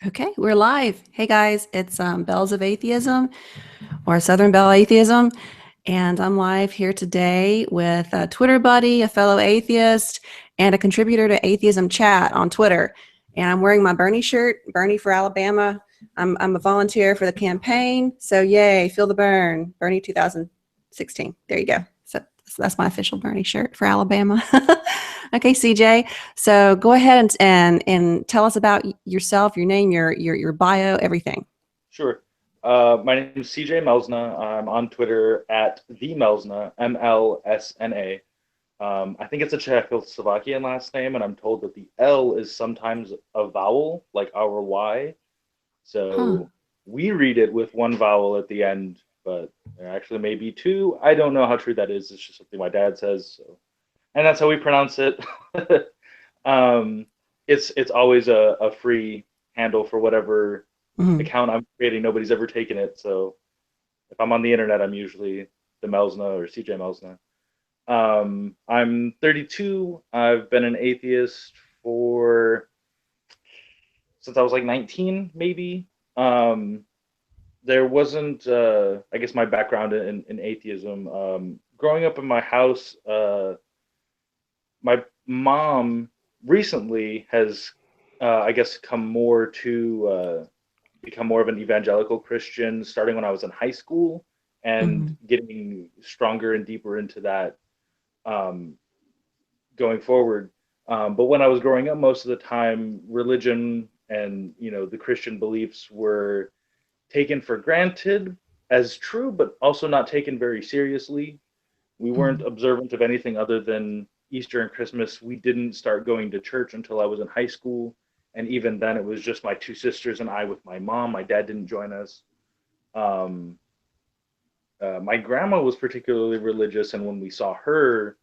Okay, we're live. Hey guys, it's Bells of Atheism or Southern Belle Atheism, and I'm live here today with a Twitter buddy, a fellow atheist, and a contributor to Atheism Chat on Twitter. And I'm wearing my Bernie shirt, Bernie for Alabama. I'm a volunteer for the campaign, so yay, feel the burn, Bernie 2016. There you go. So that's my official Bernie shirt for Alabama. Okay, CJ. So go ahead and tell us about yourself, your name, your bio, everything. Sure. My name is CJ Mlsna. I'm on Twitter at the Mlsna, Mlsna. I think it's a Czechoslovakian last name, and I'm told that the L is sometimes a vowel, like our Y. Huh. So we read it with one vowel at the end, but there actually may be two. I don't know how true that is. It's just something my dad says. So, and that's how we pronounce it. um, it's always a free handle for whatever Mhm. account I'm creating. Nobody's ever taken it, so if I'm on the internet, I'm usually the Melsna or CJ Melsna. I'm 32. I've been an atheist for since I was like 19, maybe. Um, there wasn't, I guess, my background in atheism. Growing up in my house, my mom recently has, I guess, come more to become more of an evangelical Christian starting when I was in high school and Mhm. getting stronger and deeper into that um, going forward. But when I was growing up, most of the time, religion and the Christian beliefs were taken for granted as true, but also not taken very seriously. We weren't Mhm. observant of anything other than Easter and Christmas. We didn't start going to church until I was in high school. And even then, it was just my two sisters and I with my mom. My dad didn't join us. Um, my grandma was particularly religious, and when we saw her,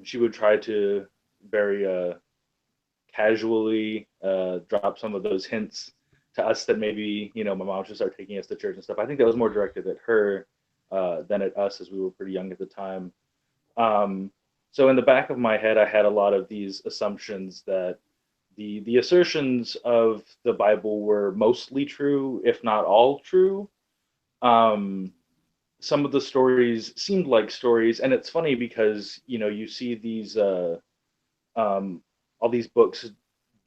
she would try to very casually drop some of those hints to us that maybe my mom should start taking us to church and stuff. I think that was more directed at her than at us, as we were pretty young at the time. Um, so in the back of my head, I had a lot of these assumptions that the assertions of the Bible were mostly true, if not all true. Um, some of the stories seemed like stories, and it's funny because you see these um, all these books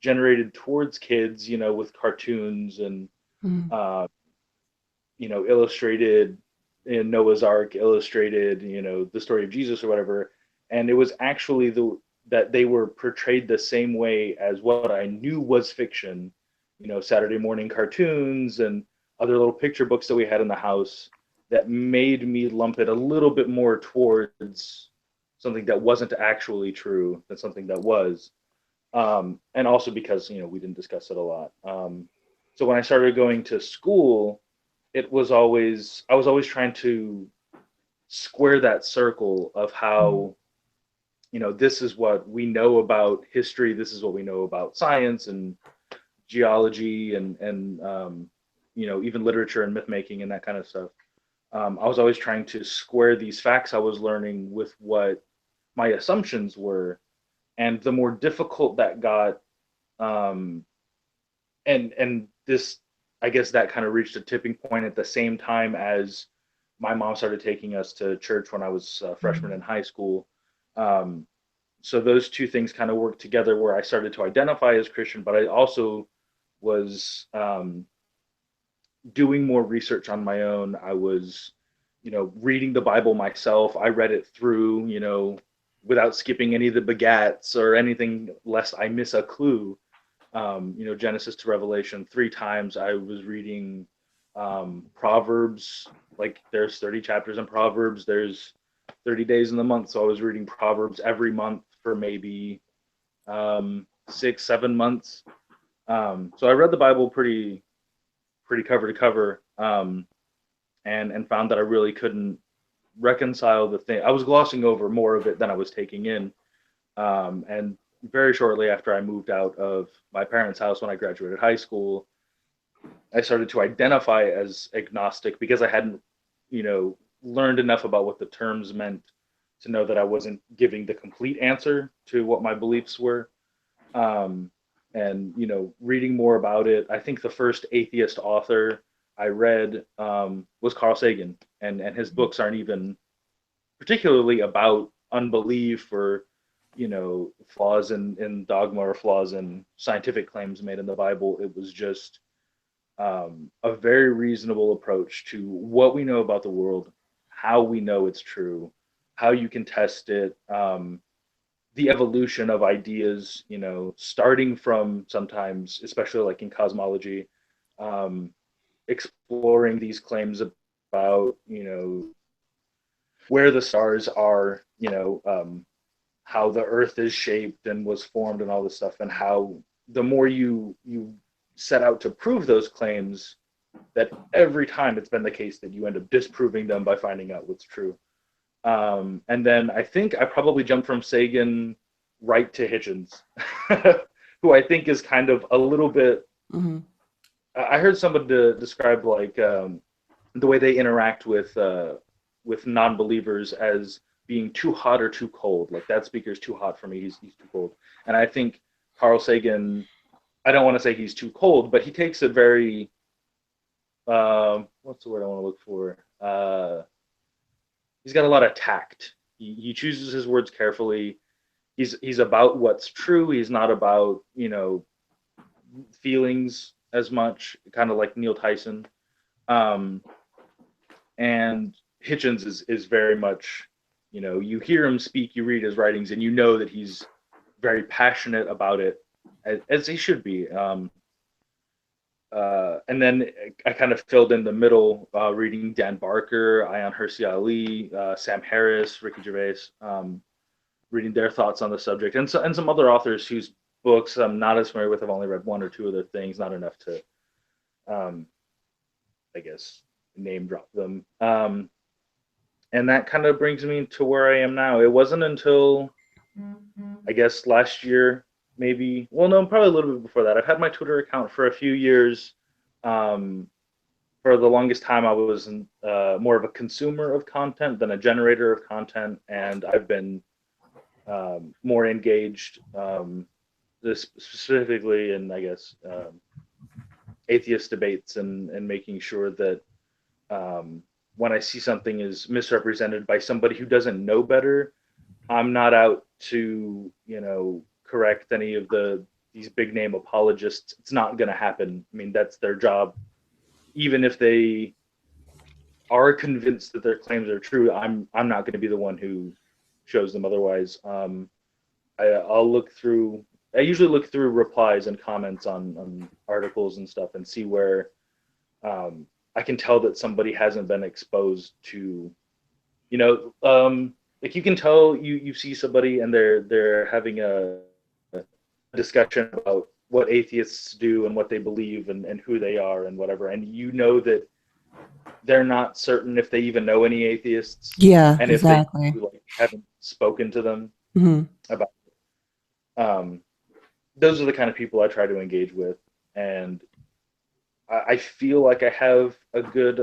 generated towards kids, with cartoons and Mhm. uh, illustrated in Noah's Ark, illustrated, the story of Jesus or whatever. And it was actually that they were portrayed the same way as what I knew was fiction, Saturday morning cartoons and other little picture books that we had in the house that made me lump it a little bit more towards something that wasn't actually true than something that was. And also because we didn't discuss it a lot. So when I started going to school, it was always I was always trying to square that circle of Mhm. how this is what we know about history, this is what we know about science and geology and even literature and myth making and that kind of stuff. I was always trying to square these facts I was learning with what my assumptions were, and the more difficult that got, um, and this, I guess that kind of reached a tipping point at the same time as my mom started taking us to church when I was a freshman Mhm. in high school. Um, so those two things kind of worked together where I started to identify as Christian, but I also was doing more research on my own. I was, reading the Bible myself. I read it through, without skipping any of the begats or anything, lest I miss a clue. Genesis to Revelation 3 times. I was reading Proverbs. Like there's 30 chapters in Proverbs. There's 30 days in the month, so I was reading Proverbs every month for maybe 6, 7 months. So I read the Bible pretty cover to cover, and found that I really couldn't reconcile the thing. I was glossing over more of it than I was taking in. And very shortly after I moved out of my parents' house when I graduated high school, I started to identify as agnostic because I hadn't, learned enough about what the terms meant to know that I wasn't giving the complete answer to what my beliefs were. Um, and reading more about it. I think the first atheist author I read was Carl Sagan, and his books aren't even particularly about unbelief or flaws in dogma or flaws in scientific claims made in the Bible. It was just a very reasonable approach to what we know about the world, how we know it's true, how you can test it, the evolution of ideas, starting from sometimes, especially like in cosmology, um, exploring these claims about, where the stars are, how the earth is shaped and was formed and all this stuff, and how the more you set out to prove those claims, that every time it's been the case that you end up disproving them by finding out what's true. And then I think I probably jumped from Sagan right to Hitchens, who I think is kind of a little bit. Mm-hmm. I heard somebody describe like the way they interact with non-believers as being too hot or too cold. Like that speaker's too hot for me. He's too cold. And I think Carl Sagan. I don't want to say he's too cold, but he takes a very what's the word I want to look for? He's got a lot of tact. He chooses his words carefully. He's about what's true. He's not about feelings as much, kind of like Neil Tyson. Um, and Hitchens is very much, you hear him speak, you read his writings, and you know that he's very passionate about it, as he should be. And then I kind of filled in the middle, reading Dan Barker, Ayaan Hirsi Ali, Sam Harris, Ricky Gervais, reading their thoughts on the subject, and some other authors whose books I'm not as familiar with. I've only read one or two of their things, not enough to, I guess, name drop them. And that kind of brings me to where I am now. It wasn't until, I guess, last year, maybe. Well, no, probably a little bit before that. I've had my Twitter account for a few years. For the longest time, I was more of a consumer of content than a generator of content, and I've been more engaged, this specifically in, I guess, atheist debates, and making sure that when I see something is misrepresented by somebody who doesn't know better, I'm not out to correct any of these big name apologists. It's not going to happen. I mean, that's their job. Even if they are convinced that their claims are true, I'm not going to be the one who shows them otherwise. I'll look through. I usually look through replies and comments on articles and stuff, and see where I can tell that somebody hasn't been exposed to, like you can tell you see somebody and they're having a discussion about what atheists do and what they believe, and who they are and whatever, and that they're not certain if they even know any atheists, Yeah, and if they exactly. like haven't spoken to them Mm-hmm. about it. Those are the kind of people I try to engage with, and I feel like I have a good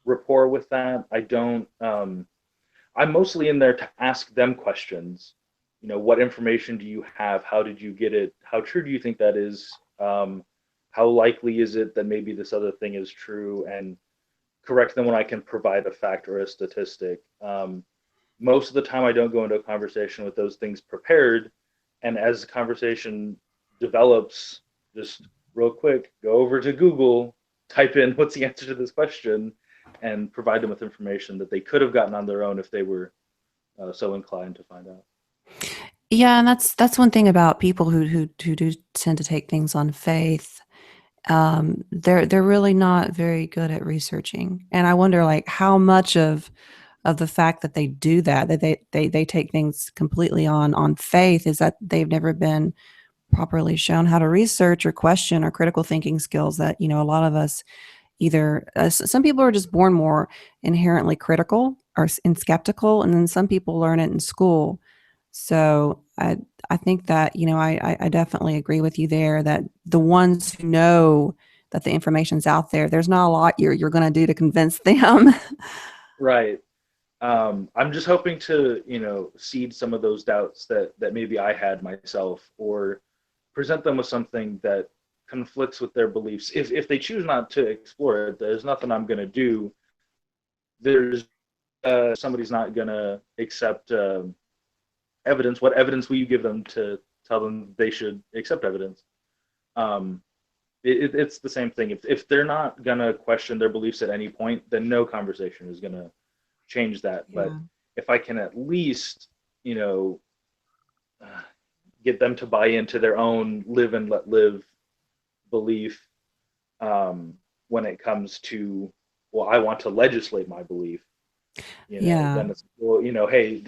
rapport with that. I don't. I'm mostly in there to ask them questions. What information do you have? How did you get it? How true do you think that is? How likely is it that maybe this other thing is true? And correct them when I can provide a fact or a statistic. Most of the time, I don't go into a conversation with those things prepared. And as the conversation develops, just real quick, go over to Google, type in what's the answer to this question, and provide them with information that they could have gotten on their own if they were so inclined to find out. Yeah, and that's one thing about people who do tend to take things on faith. They're really not very good at researching, and I wonder like how much of the fact that they do that they take things completely on faith is that they've never been properly shown how to research or question or critical thinking skills that a lot of us either some people are just born more inherently critical or and skeptical, and then some people learn it in school. So I think that I definitely agree with you there that the ones who know that the information's out there, there's not a lot you're going to do to convince them. Right. I'm just hoping to, seed some of those doubts that maybe I had myself, or present them with something that conflicts with their beliefs. If they choose not to explore it, there's nothing I'm going to do. There's somebody's not going to accept evidence. What evidence will you give them to tell them they should accept evidence? Um, it's the same thing. If they're not going to question their beliefs at any point, then no conversation is going to change that. But Yeah. if I can at least, you know, uh, get them to buy into their own live and let live belief, um, when it comes to, well, I want to legislate my belief, Yeah. then it's, well, hey,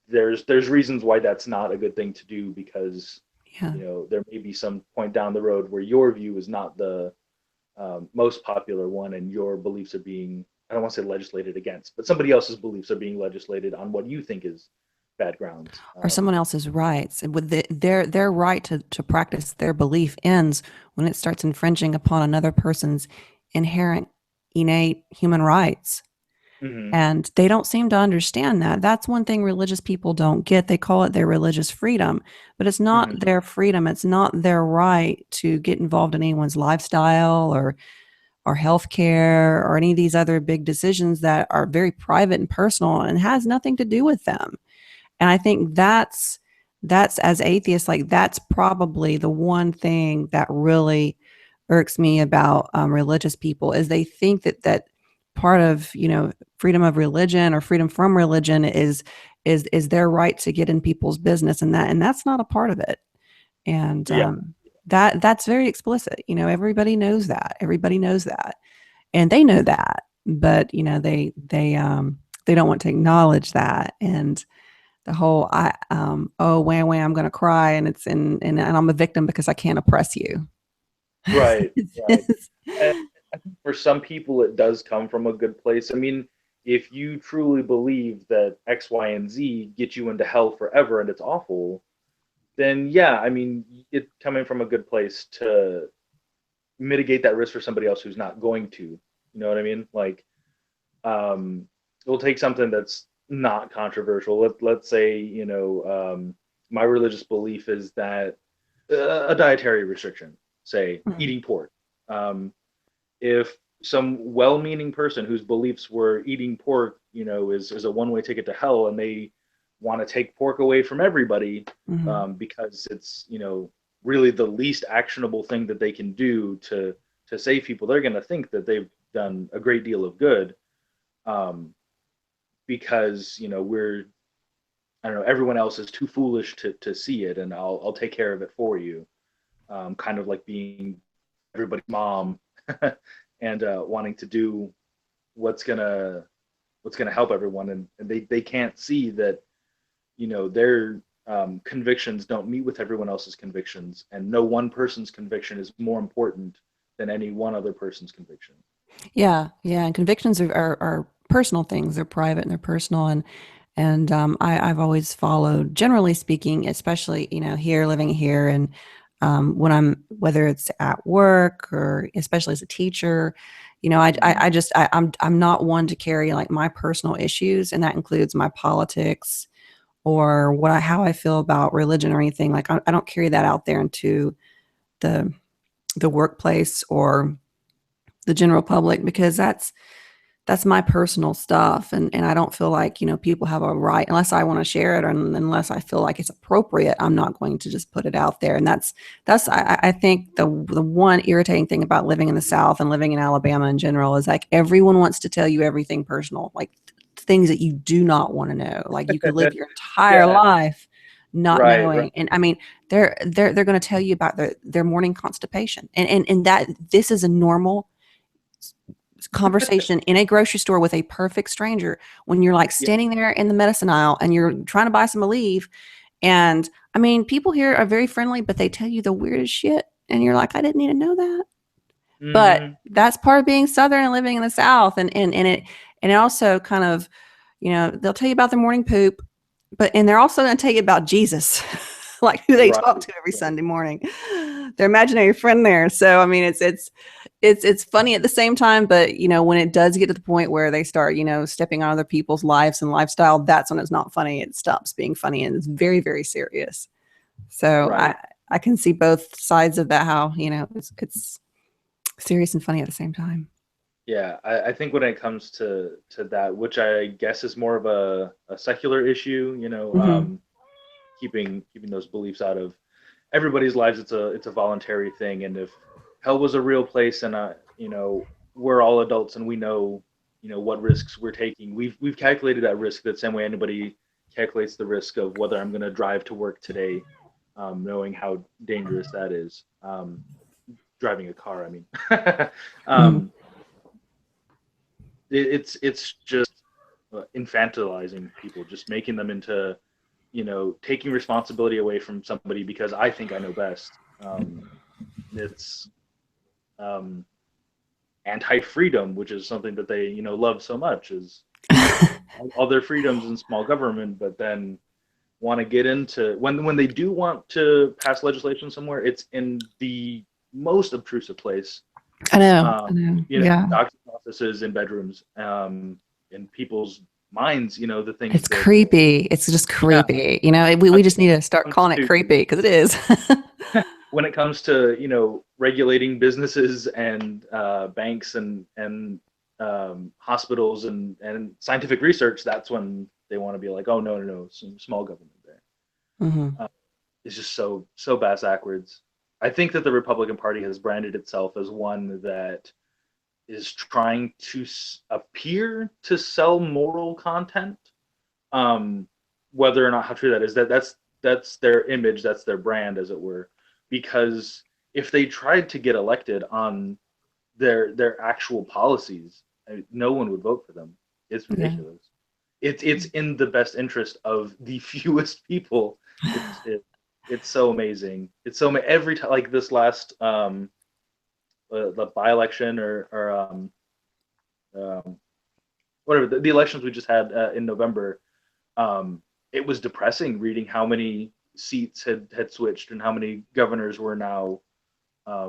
there's reasons why that's not a good thing to do, because Yeah. there may be some point down the road where your view is not the most popular one, and your beliefs are being, I don't want to say legislated against, but somebody else's beliefs are being legislated on what you think is bad grounds. Or someone else's rights. And with their right to practice their belief ends when it starts infringing upon another person's inherent, innate human rights. Hmm. And they don't seem to understand that. That's one thing religious people don't get. They call it their religious freedom, but it's not Hmm. their freedom. It's not their right to get involved in anyone's lifestyle or healthcare or any of these other big decisions that are very private and personal and has nothing to do with them. And I think that's as atheists, like that's probably the one thing that really irks me about religious people is they think that part of freedom of religion or freedom from religion is their right to get in people's business, and that's not a part of it. And Yeah. that's very explicit. Everybody knows that. Everybody knows that, and they know that, but they don't want to acknowledge that. And the whole oh wham wham I'm gonna cry and and I'm a victim because I can't oppress you. Right. Right. And I think for some people, it does come from a good place. I mean, if you truly believe that X, Y, and Z get you into hell forever and it's awful, then yeah, I mean, it's coming from a good place to mitigate that risk for somebody else who's not going to. You know what I mean? Like, we'll take something that's not controversial. Let's say, my religious belief is that a dietary restriction, say Mhm. eating pork. Um, if some well-meaning person whose beliefs were eating pork, is a one-way ticket to hell, and they want to take pork away from everybody, Mhm. because it's really the least actionable thing that they can do to save people, they're going to think that they've done a great deal of good, um, because we're, I don't know, everyone else is too foolish to see it, and I'll take care of it for you. Kind of like being everybody's mom, and wanting to do what's gonna what's gonna help everyone, and they can't see that their convictions don't meet with everyone else's convictions, and no one person's conviction is more important than any one other person's conviction. Yeah, yeah, and convictions are personal things. They're private and they're personal, and I've always followed, generally speaking, especially here, living here, and when whether it's at work or especially as a teacher, Hmm. I'm not one to carry like my personal issues, and that includes my politics or how I feel about religion or anything. Like I don't carry that out there into the workplace or the general public because that's my personal stuff, and I don't feel like people have a right unless I want to share it, or unless I feel like it's appropriate. I'm not going to just put it out there, and that's I think the one irritating thing about living in the South and living in Alabama in general is like everyone wants to tell you everything personal, like things that you do not want to know. Like you could live your entire Yeah. life not Right. Right. knowing, and I mean they're going to tell you about their morning constipation, and that this is a normal conversation in a grocery store with a perfect stranger when you're like Yeah. standing there in the medicine aisle and you're trying to buy some Aleve. And I mean, people here are very friendly, but they tell you the weirdest shit. And you're like, I didn't need to know that. But Hmm. that's part of being Southern and living in the South. And it also kind of, they'll tell you about their morning poop, and they're also going to tell you about Jesus, like who they Right. talk to every Right. Sunday morning, their imaginary friend there. So I mean, it's funny at the same time, but when it does get to the point where they start stepping on other people's lives and lifestyle, that's when it's not funny. It stops being funny and it's very, very serious. So Right. I can see both sides of that. How it's serious and funny at the same time. Yeah, I think when it comes to that, which I guess is more of a secular issue, Hmm. keeping those beliefs out of everybody's lives. It's a voluntary thing, and if hell was a real place, and we're all adults and we know what risks we're taking. We've calculated that risk the same way anybody calculates the risk of whether I'm going to drive to work today, knowing how dangerous that is. Driving a car, I mean. Hmm. um, it's just infantilizing people, just making them into taking responsibility away from somebody because I think I know best. It's um, anti-freedom, which is something that they love so much, is all their freedoms in small government, but then want to get into when they do want to pass legislation somewhere, it's in the most obtrusive place. I know. I know. Yeah. Doctors' offices, in bedrooms, in people's minds. The things It's that creepy. It's just yeah, creepy. We just need to start calling it to creepy because it is. when it comes to regulating businesses and banks and hospitals and scientific research, that's when they want to be like, oh no, some small government there. Hmm. It's just so bass backwards. I think that the Republican Party has branded itself as one that is trying to appear to sell moral content. Um, Whether or not how true that is, that's their image, that's their brand, as it were. Because if they tried to get elected on their actual policies, no one would vote for them. It's Yeah. ridiculous. It's in the best interest of the fewest people. It's so amazing. It's so every time, like this last the by-election or whatever the elections we just had in November. um, it was depressing reading how many seats had switched and how many governors were now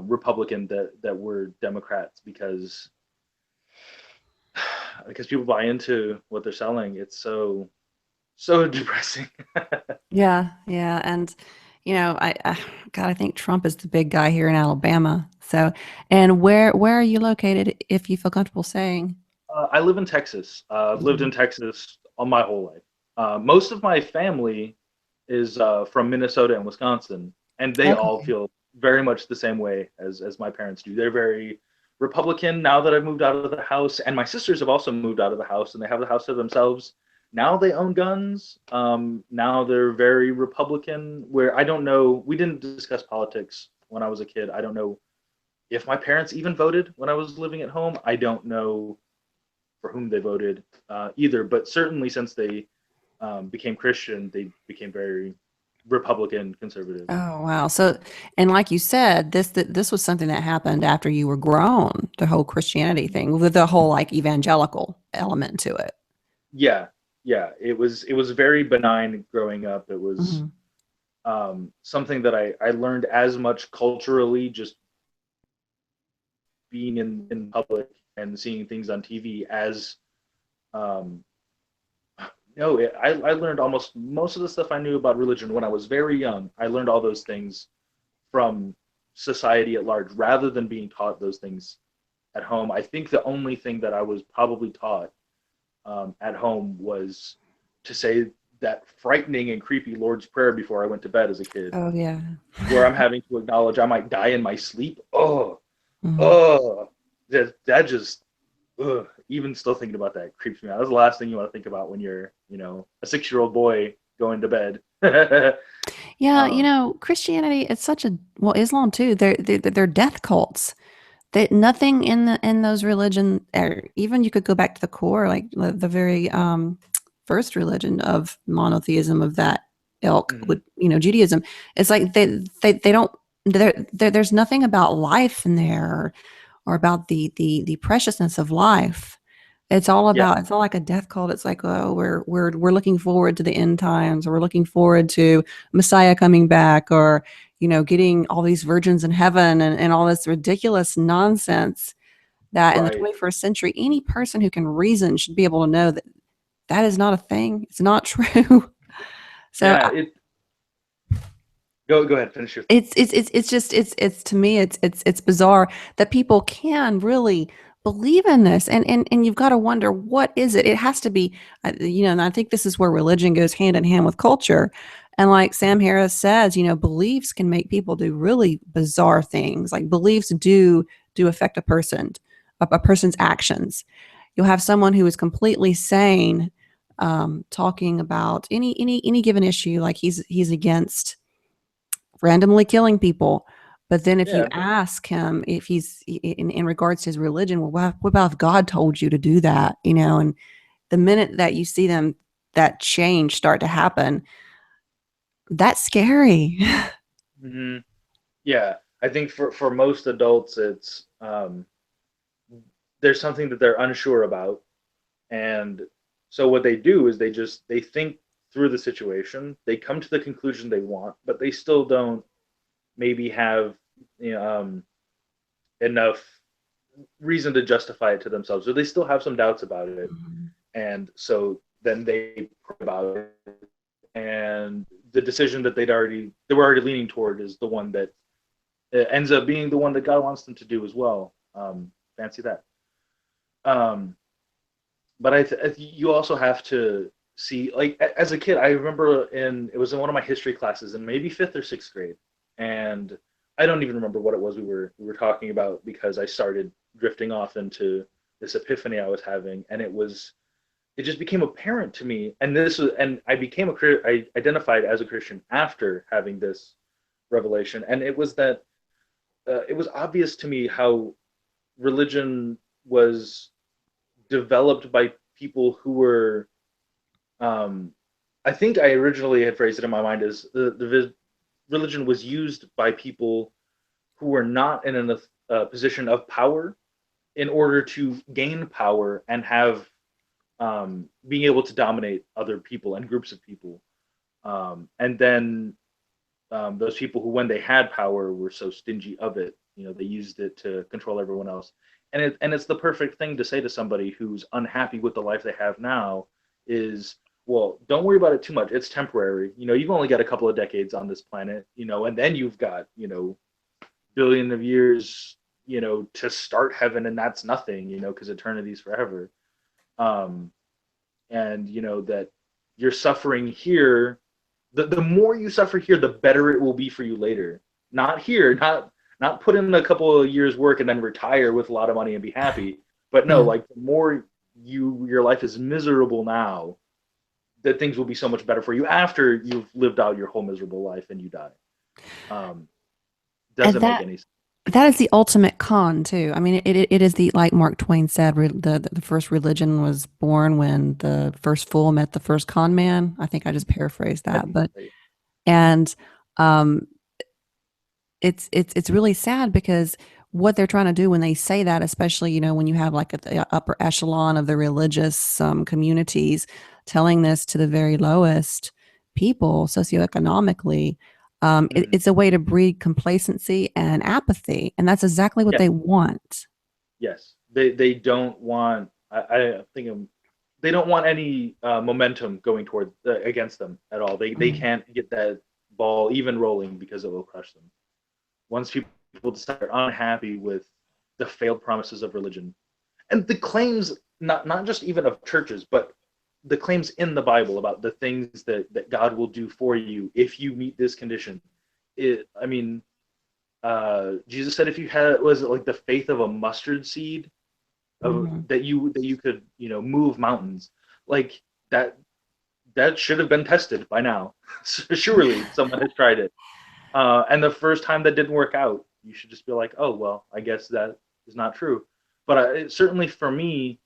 Republican that were Democrats because people buy into what they're selling. It's so depressing. Yeah. Yeah. And, God, I think Trump is the big guy here in Alabama. So, and where are you located, if you feel comfortable saying? I live in Texas. I've lived in Mhm. Texas all my whole life. Most of my family is from Minnesota and Wisconsin, and they all Okay. feel very much the same way as my parents do. They're very Republican now that I've moved out of the house, and my sisters have also moved out of the house, and they have the house to themselves. Now they own guns. Now they're very Republican. Where I don't know, we didn't discuss politics when I was a kid. I don't know if my parents even voted when I was living at home. I don't know for whom they voted either, but certainly since they became Christian, they became very Republican conservative. Oh, wow. So, and like you said, this was something that happened after you were grown, the whole Christianity thing with the whole like evangelical element to it. Yeah, yeah. It was very benign growing up. It was Hmm. something that I learned as much culturally, just being in public and seeing things on TV as um, no, I learned almost most of the stuff I knew about religion when I was very young. I learned all those things from society at large rather than being taught those things at home. I think the only thing that I was probably taught at home was to say that frightening and creepy Lord's Prayer before I went to bed as a kid, Oh, yeah. where I'm having to acknowledge I might die in my sleep. Mhm. Oh, that just, even still thinking about that creeps me out. That's the last thing you want to think about when you're, a 6-year-old boy going to bed. Yeah, um, Christianity, it's such a, well, Islam too. They're death cults. That nothing in those religion, or even you could go back to the core, like the very first religion of monotheism of that ilk mhm. would, Judaism. It's like they don't there's nothing about life in there, or about the preciousness of life. Yeah, It's all like a death cult. It's like, oh, we're looking forward to the end times, or we're looking forward to Messiah coming back, or getting all these virgins in heaven, and all this ridiculous nonsense that in the right. 21st century, any person who can reason should be able to know that that is not a thing. It's not true. So Yeah, Go ahead, finish your thought. It's just it's to me it's bizarre that people can really believe in this, and you've got to wonder, what is it? It has to be, and I think this is where religion goes hand in hand with culture. And like Sam Harris says, beliefs can make people do really bizarre things. Like, beliefs do affect a person's actions. You'll have someone who is completely sane, talking about any given issue, like he's against randomly killing people. But then if you Yeah. ask him if he's in regards to his religion, well, what about if God told you to do that? And the minute that you see them, that change start to happen, that's scary. Hmm. Yeah. I think for most adults, it's there's something that they're unsure about, and so what they do is they think through the situation, they come to the conclusion they want, but they still don't maybe have, you know, enough reason to justify it to themselves, or they still have some doubts about it, and so then they pray about it, and the decision that they were already leaning toward is the one that ends up being the one that God wants them to do as well. Fancy that. Um, but you also have to see, like, as a kid, I remember it was in one of my history classes in maybe fifth or sixth grade, and I don't even remember what it was we were talking about, because I started drifting off into this epiphany I was having, and it just became apparent to me, and I identified as a Christian after having this revelation, and it was obvious to me how religion was developed by people who were, um, I think I originally had phrased it in my mind as the religion was used by people who were not in a position of power in order to gain power and have, being able to dominate other people and groups of people. And then those people who, when they had power, were so stingy of it, they used it to control everyone else. And it's the perfect thing to say to somebody who's unhappy with the life they have now is, well, don't worry about it too much. It's temporary. You've only got a couple of decades on this planet, and then you've got, billion of years, to start heaven, and that's nothing, because eternity's forever. Um, and that you're suffering here, the more you suffer here, the better it will be for you later. Not here, not put in a couple of years work and then retire with a lot of money and be happy, but no, Yeah. like, the more your life is miserable now, that things will be so much better for you after you've lived out your whole miserable life and you die. um And doesn't make any sense. that is the ultimate con too. I mean, it is the, like Mark Twain said, the first religion was born when the first fool met the first con man. I think I just paraphrased I that, think that's but right. and um, it's really sad, because what they're trying to do when they say that, especially when you have like at the upper echelon of the religious communities telling this to the very lowest people socioeconomically, Hmm. it's a way to breed complacency and apathy, and that's exactly what Yeah. they want. Yes, they don't want, I think, they don't want any momentum going toward against them at all. They Mm. can't get that ball even rolling because it will crush them. Once people decide they're unhappy with the failed promises of religion and the claims, not just even of churches, but the claims in the Bible about the things that God will do for you if you meet this condition. I mean, Jesus said if you had, was it like the faith of a mustard seed, of Mhm. that you could, move mountains, like that that should have been tested by now. Surely someone has tried it, and the first time that didn't work out, you should just be like, oh well, I guess that is not true. But certainly for me,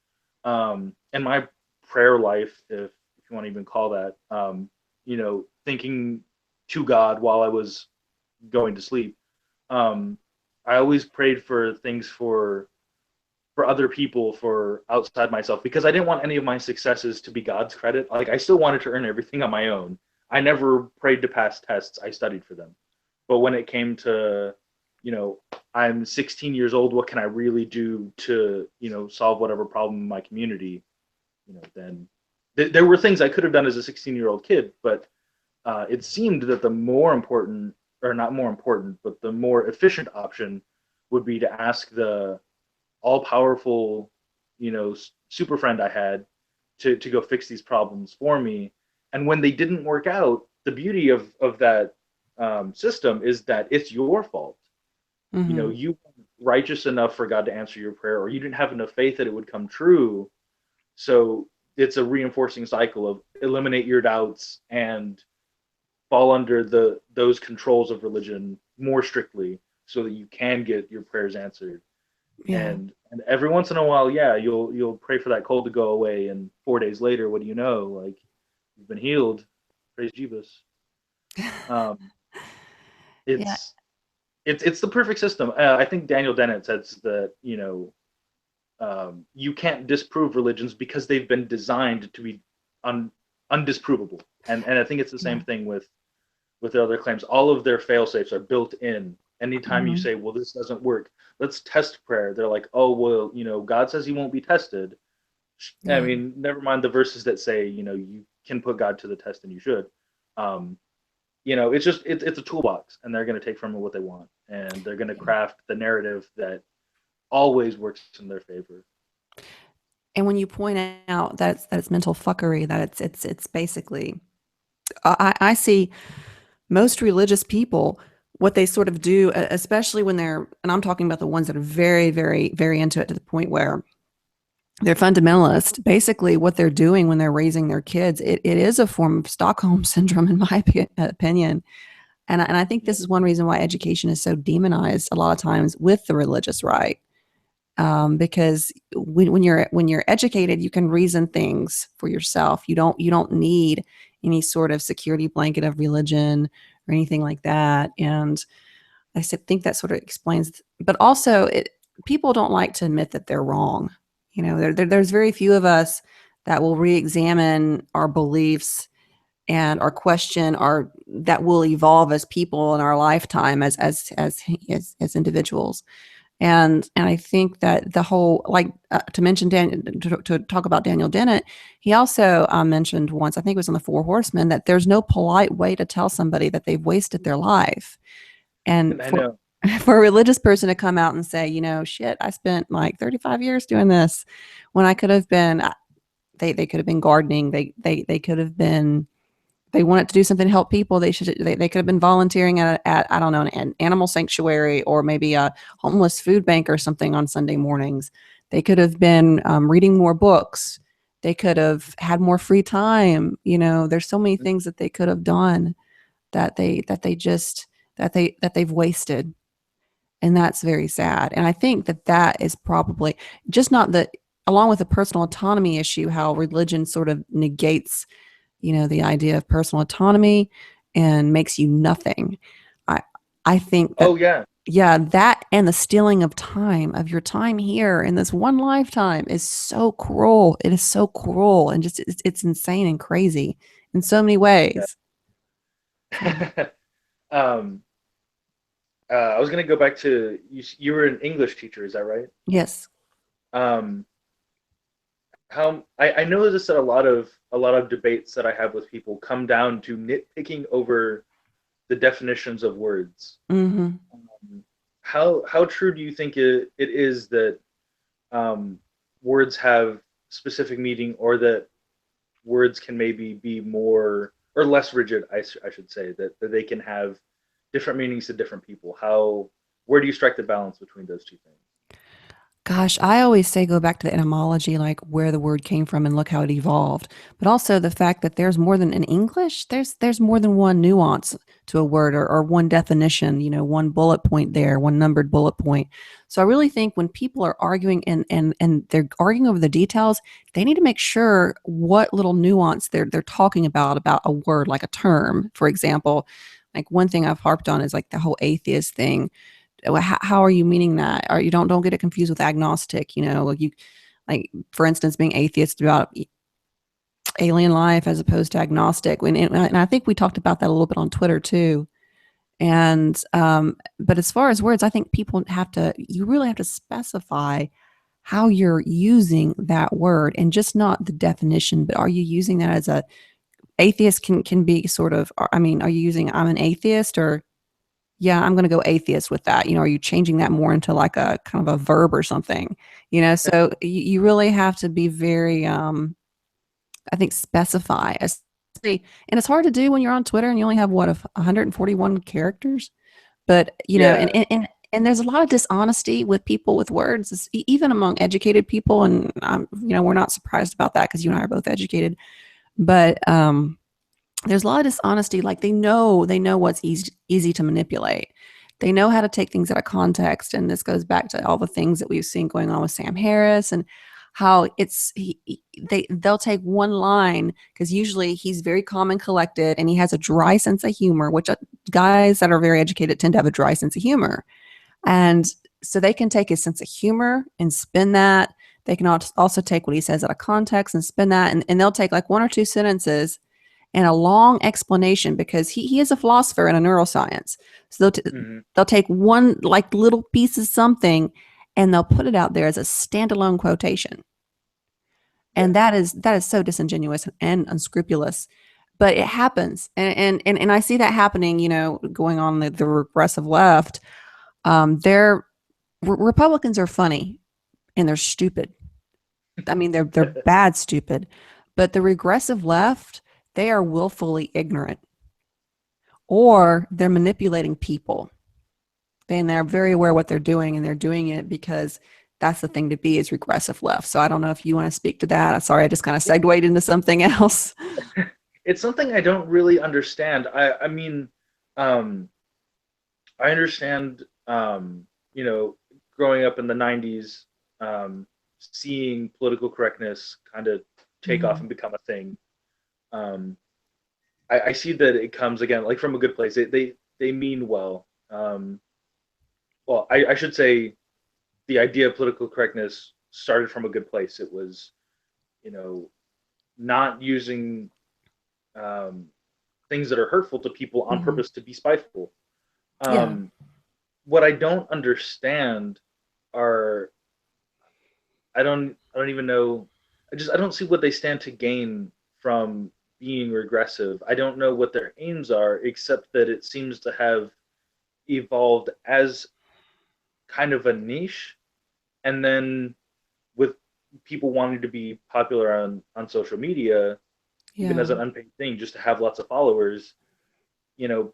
in my prayer life, if you want to even call that, thinking to God while I was going to sleep, um, I always prayed for things for other people, for outside myself, because I didn't want any of my successes to be God's credit. Like, I still wanted to earn everything on my own. I never prayed to pass tests. I studied for them. But when it came to, you know, I'm 16 years old, what can I really do to, solve whatever problem in my community? Then there were things I could have done as a 16-year-old kid, but it seemed that the more important or not more important, but the more efficient option would be to ask the all powerful, super friend I had to go fix these problems for me. And when they didn't work out, the beauty of that system is that it's your fault. Mm-hmm. You weren't righteous enough for God to answer your prayer, or you didn't have enough faith that it would come true. So it's a reinforcing cycle of eliminate your doubts and fall under those controls of religion more strictly so that you can get your prayers answered. Yeah. And every once in a while, yeah, you'll pray for that cold to go away, and 4 days later, what do you know? Like, you've been healed. Praise Jesus. Um, Yeah. it's it's the perfect system. I think Daniel Dennett says that you can't disprove religions because they've been designed to be undisprovable. And I think it's the same Yeah. thing with the other claims. All of their fail safes are built in. Anytime you Mm-hmm. say, well, this doesn't work, let's test prayer. They're like, oh, well, God says he won't be tested. I Yeah. mean, never mind the verses that say, you can put God to the test and you should. Um, it's just, it's a toolbox, and they're going to take from it what they want. And they're going to Yeah. craft the narrative that always works in their favor. And when you point out that it's mental fuckery, that it's basically, I see most religious people, what they sort of do, especially when they're, and I'm talking about the ones that are very, very, very into it to the point where they're fundamentalist. Basically, what they're doing when they're raising their kids, it is a form of Stockholm syndrome, in my opinion. And I think Yeah. this is one reason why education is so demonized a lot of times with the religious right. Because when you're educated, you can reason things for yourself. You don't need any sort of security blanket of religion or anything like that. And I think that sort of explains. But also, people don't like to admit that they're wrong. There's very few of us that will re-examine our beliefs and our question our that will evolve as people in our lifetime as individuals. And I think that the whole, like, to mention to talk about Daniel Dennett, he also mentioned once, I think it was on the Four Horsemen, that there's no polite way to tell somebody that they've wasted their life. And I for know. for a religious person to come out and say, shit, I spent like 35 years doing this when I could have been, they could have been gardening, they could have been, they wanted to do something to help people. They could have been volunteering at I don't know, an animal sanctuary or maybe a homeless food bank or something on Sunday mornings. They could have been reading more books. They could have had more free time. There's so many things that they could have done that they've wasted, and that's very sad. And I think that is probably just not the, along with the personal autonomy issue, how religion sort of negates the idea of personal autonomy and makes you nothing. I I think that, Oh, yeah. yeah, that and the stealing of time, of your time here in this one lifetime, is so cruel. It is so cruel, and just it's insane and crazy in so many ways. So, Yeah. um, I was going to go back to you. You were an English teacher, is that right? yes. Um, how I noticed that a lot of debates that I have with people come down to nitpicking over the definitions of words. Mhm. How true do you think it is that um, words have specific meaning, or that words can maybe be more or less rigid? I should say that they can have different meanings to different people. Where do you strike the balance between those two things? Gosh, I always say go back to the etymology, like where the word came from and look how it evolved. But also the fact that there's more than in English, there's more than one nuance to a word, or one definition, one bullet point there, one numbered bullet point. So I really think when people are arguing and they're arguing over the details, they need to make sure what little nuance they're talking about a word, like a term, for example. Like one thing I've harped on is like the whole atheist thing. How are you meaning that? Or you don't get it confused with agnostic. Like for instance, being atheist about alien life as opposed to agnostic. And I think we talked about that a little bit on Twitter too. And but as far as words, I think you really have to specify how you're using that word, and just not the definition, but are you using that as a atheist can be sort of, I mean, are you using I'm an atheist, or yeah, I'm going to go atheist with that. Are you changing that more into like a kind of a verb or something? So you really have to be very, I think, specify. And it's hard to do when you're on Twitter and you only have what, 141 characters. But Yeah. and there's a lot of dishonesty with people with words, even among educated people. And we're not surprised about that because you and I are both educated. But there's a lot of dishonesty. Like they know what's easy to manipulate. They know how to take things out of context, and this goes back to all the things that we've seen going on with Sam Harris and how they'll take one line because usually he's very calm and collected, and he has a dry sense of humor, which guys that are very educated tend to have a dry sense of humor, and so they can take his sense of humor and spin that. They can also take what he says out of context and spin that, and they'll take like one or two sentences and a long explanation because he is a philosopher and a neuroscience. So Hmm. they'll take one like little piece of something and they'll put it out there as a standalone quotation. Yeah. And that is so disingenuous and unscrupulous. But it happens. And I see that happening, going on the regressive left. They're Republicans are funny and they're stupid. I mean, they're bad stupid. But the regressive left, they are willfully ignorant or they're manipulating people. And they're very aware what they're doing, and they're doing it because that's the thing to be is regressive left. So I don't know if you want to speak to that. Sorry, I just kind of segued into something else. It's something I don't really understand. I mean, um, I understand, you know, growing up in the 90s, seeing political correctness kind of take off Mm-hmm. and become a thing. Um, I see that it comes again like from a good place. They mean well. Well, I should say the idea of political correctness started from a good place. It was, you know, not using um, things that are hurtful to people on Mm-hmm. purpose to be spiteful. Yeah. Um, what I don't understand are I don't even know. I don't see what they stand to gain from being regressive. I don't know what their aims are, except that it seems to have evolved as kind of a niche, and then with people wanting to be popular on social media, even as Yeah. an unpaid thing, just to have lots of followers, you know,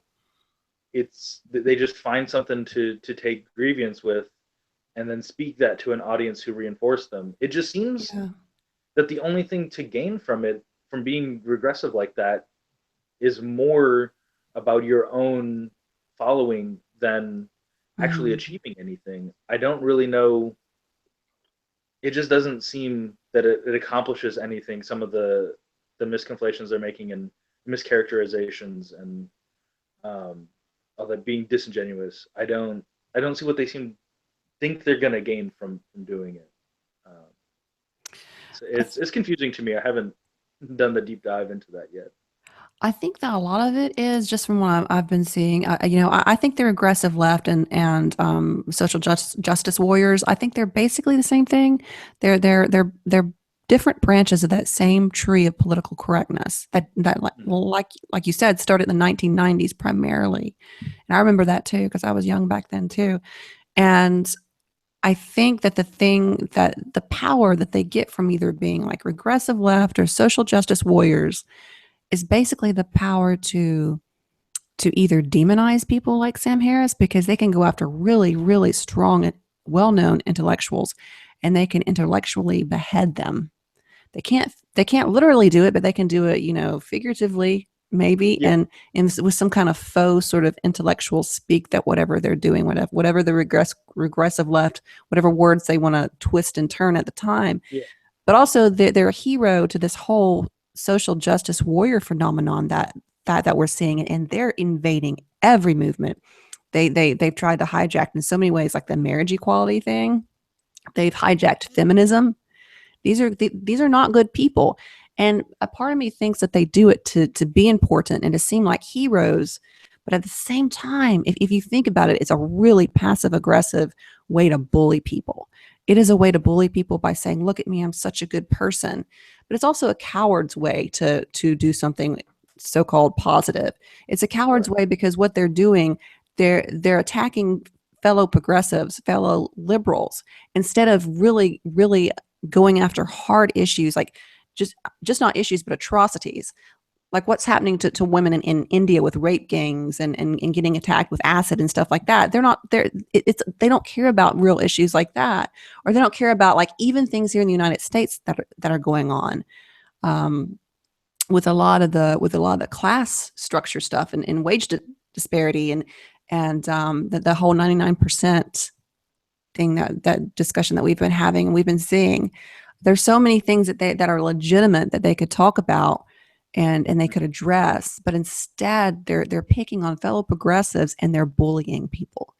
it's they just find something to take grievance with, and then speak that to an audience who reinforce them. It just seems Yeah. that the only thing to gain from it, from being regressive like that, is more about your own following than actually Mm-hmm. achieving anything. I don't really know. It just doesn't seem that it accomplishes anything. Some of the misconflations they're making and mischaracterizations and of it being disingenuous. I don't see what they seem think they're gonna gain from doing it. Um, so I, it's confusing to me. I haven't done the deep dive into that yet. I think that a lot of it is just from what I've been seeing. I think they're aggressive left and social justice warriors. I think they're basically the same thing. They're different branches of that same tree of political correctness that Mhm. like you said started in the 1990s primarily, and I remember that too because I was young back then too. And I think that the power that they get from either being like regressive left or social justice warriors is basically the power to either demonize people like Sam Harris because they can go after really, really strong, well-known intellectuals, and they can intellectually behead them. They can't literally do it, but they can do it, figuratively maybe, Yeah, and with some kind of faux sort of intellectual speak that whatever they're doing, whatever the regressive left, whatever words they want to twist and turn at the time, yeah, but also they're a hero to this whole social justice warrior phenomenon that we're seeing, and they're invading every movement. They've tried to hijack in so many ways, like the marriage equality thing. They've hijacked feminism. These are not good people, and a part of me thinks that they do it to be important and to seem like heroes. But at the same time, if you think about it, it's a really passive aggressive way to bully people. It is a way to bully people by saying, "Look at me, I'm such a good person." But it's also a coward's way to do something so-called positive. It's a coward's right. way because what they're doing they're attacking fellow progressives, fellow liberals, instead of really going after hard issues, like just just not issues but atrocities, like what's happening to women in India with rape gangs and getting attacked with acid and stuff like that. They're not they're it's they don't care about real issues like that, or they don't care about like even things here in the United States that are going on, um, with a lot of the class structure stuff and wage disparity and the whole 99% thing, that discussion that we've been having and we've been seeing. There's so many things that are legitimate that they could talk about and they could address, but instead they're picking on fellow progressives and they're bullying people.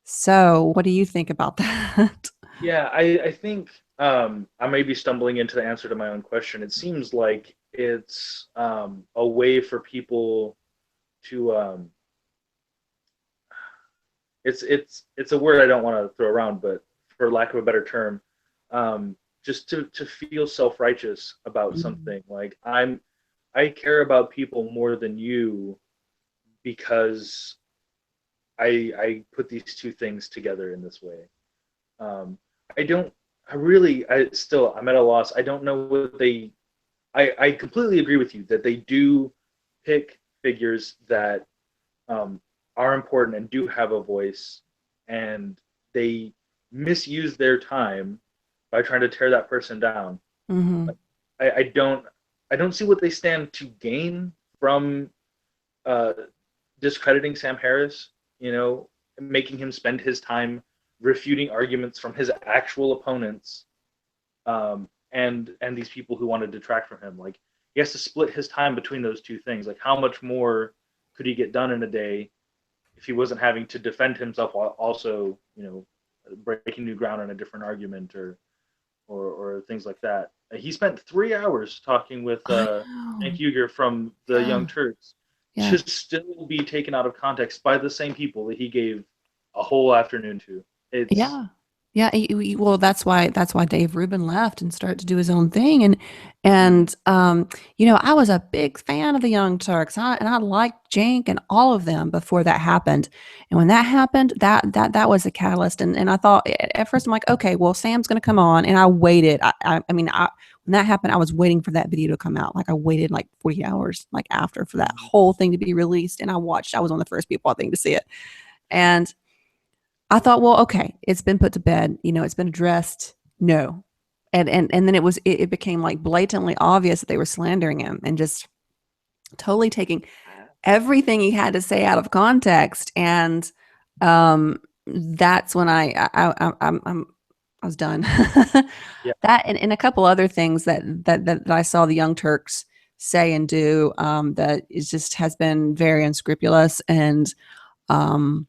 So what do you think about that? Yeah, I think I may be stumbling into the answer to my own question. It seems like it's a way for people to it's a word I don't want to throw around, but for lack of a better term, just to feel self-righteous about Mhm. something. Like I care about people more than you because I put these two things together in this way. Um, I don't. I'm at a loss. I don't know what they. I completely agree with you that they do pick figures that um, are important and do have a voice, and they misuse their time by trying to tear that person down. Mhm. I don't see what they stand to gain from uh, discrediting Sam Harris. You know, making him spend his time refuting arguments from his actual opponents, and these people who want to detract from him. Like he has to split his time between those two things. Like how much more could he get done in a day if he wasn't having to defend himself while also, breaking new ground on a different argument or things like that. He spent 3 hours talking with I Cenk know. Uygur from the Yeah. Young Turks Yeah. to still be taken out of context by the same people that he gave a whole afternoon to. It's Yeah. Yeah, well, that's why Dave Rubin left and started to do his own thing, mm, I was a big fan of the Young Turks, and I liked Cenk and all of them before that happened. And when that happened, that was a catalyst. And I thought at first I'm like, okay, well, Sam's going to come on, and I waited. When that happened, I was waiting for that video to come out. Like I waited like 40 hours, like after for that whole thing to be released, and I watched. I was one of the first people I think to see it, and I thought, well, okay, it's been put to bed, it's been addressed. No. And then it became like blatantly obvious that they were slandering him and just totally taking everything he had to say out of context. And that's when I was done. yeah, That and a couple other things that I saw the Young Turks say and do, that is just has been very unscrupulous, and um,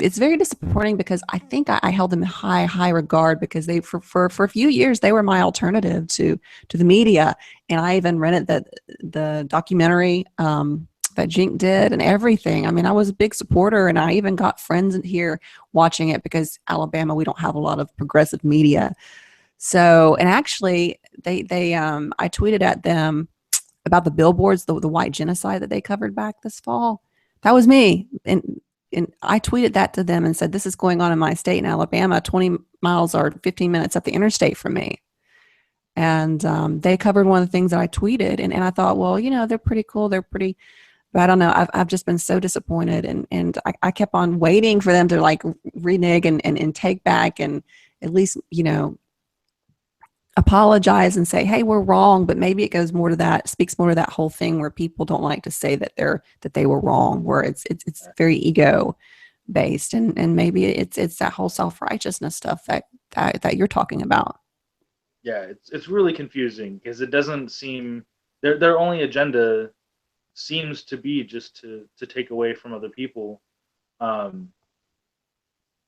it's very disappointing because I think I held them in high regard because they for a few years they were my alternative to the media, and I even rented the documentary, that Jink did and everything. I mean, I was a big supporter, and I even got friends in here watching it because Alabama, we don't have a lot of progressive media. So, and actually, they I tweeted at them about the billboards, the white genocide that they covered back this fall. That was me. And I tweeted that to them and said, this is going on in my state in Alabama, 20 miles or 15 minutes up the interstate from me. And they covered one of the things that I tweeted. And I thought, well, they're pretty cool. They're pretty, but I don't know. I've just been so disappointed. And I kept on waiting for them to like renege and take back and at least, apologize and say, hey, we're wrong. But maybe it goes more to that, speaks more to that whole thing where people don't like to say that they were wrong, where it's very ego based, and maybe it's that whole self-righteousness stuff that you're talking about. yeah, it's really confusing because it doesn't seem their only agenda seems to be just to take away from other people. Um,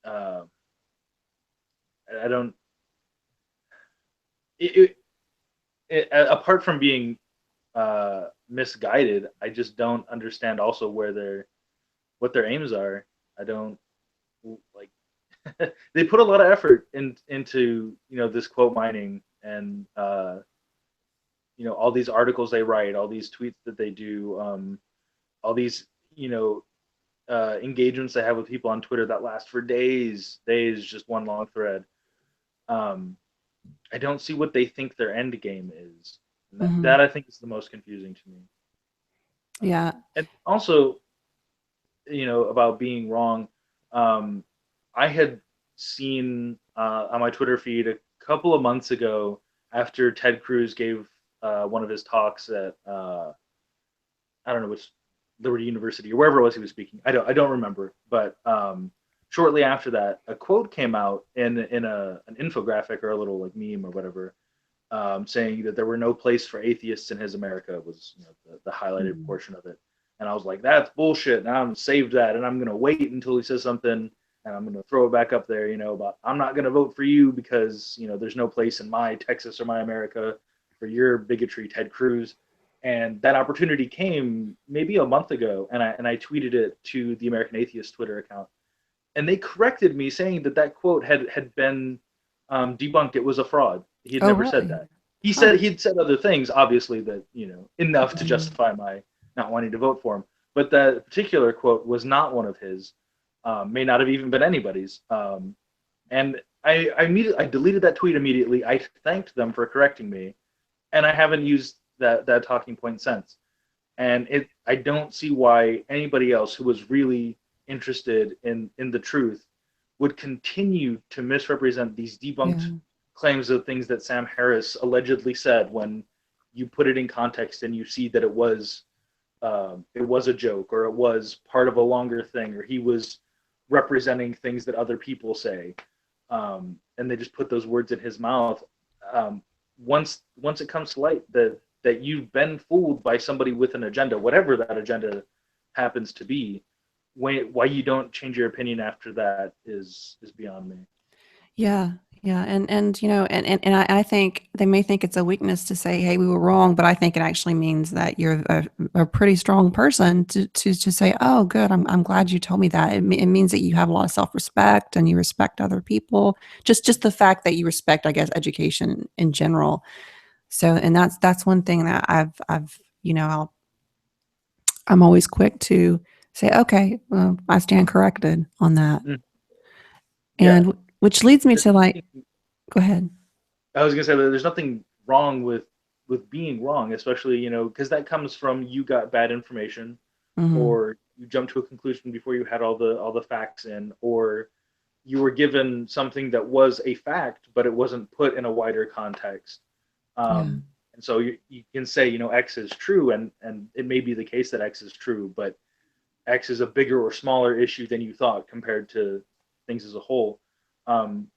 uh, I don't. Apart from being misguided, I just don't understand also where what their aims are. I don't like. They put a lot of effort into this quote mining and all these articles they write, all these tweets that they do, all these you know engagements I have with people on Twitter that last for days, just one long thread. Um, I don't see what they think their end game is. And that Hmm. I think is the most confusing to me. Yeah. And also, about being wrong. Um, I had seen on my Twitter feed a couple of months ago after Ted Cruz gave one of his talks at I don't know which Liberty University or wherever it was he was speaking. I don't remember, but shortly after that, a quote came out in an infographic or a little like meme or whatever, saying that there were no place for atheists in his America was the highlighted Mhm. portion of it. And I was like, that's bullshit. Now I'm saved that, and I'm gonna wait until he says something, and I'm gonna throw it back up there. About I'm not gonna vote for you because there's no place in my Texas or my America for your bigotry, Ted Cruz. And that opportunity came maybe a month ago, and I tweeted it to the American Atheist Twitter account, and they corrected me saying that quote had been debunked. It was a fraud. He had Oh, never said really? that. He Huh. said he'd said other things, obviously that enough to Mhm. justify my not wanting to vote for him. But that particular quote was not one of his. May not have even been anybody's. And I deleted that tweet immediately. I thanked them for correcting me, and I haven't used that talking point since. And I don't see why anybody else who was really interested in the truth would continue to misrepresent these debunked Yeah. claims of things that Sam Harris allegedly said when you put it in context and you see that it was a joke, or it was part of a longer thing, or he was representing things that other people say, and they just put those words in his mouth. Um, once it comes to light that you've been fooled by somebody with an agenda, whatever that agenda happens to be, why you don't change your opinion after that is beyond me. Yeah, yeah, and I think they may think it's a weakness to say, "Hey, we were wrong," but I think it actually means that you're a pretty strong person to say, "Oh, good, I'm glad you told me that." It means that you have a lot of self-respect and you respect other people. Just the fact that you respect, I guess, education in general. So, and that's one thing that I've I'm always quick to say, "Okay, well, I stand corrected on that," Mm. Yeah, and which leads me there's to like, nothing, go ahead. I was gonna say that there's nothing wrong with being wrong, especially because that comes from you got bad information, Hmm. or you jumped to a conclusion before you had all the facts in, or you were given something that was a fact, but it wasn't put in a wider context. Yeah. And so you can say, X is true, and it may be the case that X is true, but X is a bigger or smaller issue than you thought compared to things as a whole.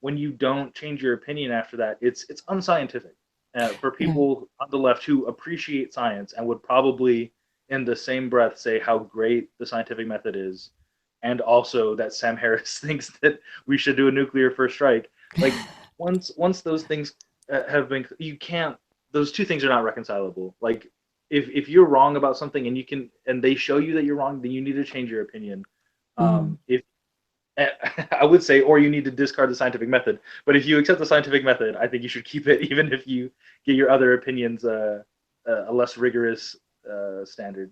When you don't change your opinion after that, it's unscientific. For Yeah. people on the left who appreciate science and would probably, in the same breath, say how great the scientific method is, and also that Sam Harris thinks that we should do a nuclear first strike. Like once those things have been, you can't. Those two things are not reconcilable. Like if you're wrong about something and they show you that you're wrong, then you need to change your opinion. Mhm. If I would say, or you need to discard the scientific method. But if you accept the scientific method, I think you should keep it, even if you get your other opinions a less rigorous standard.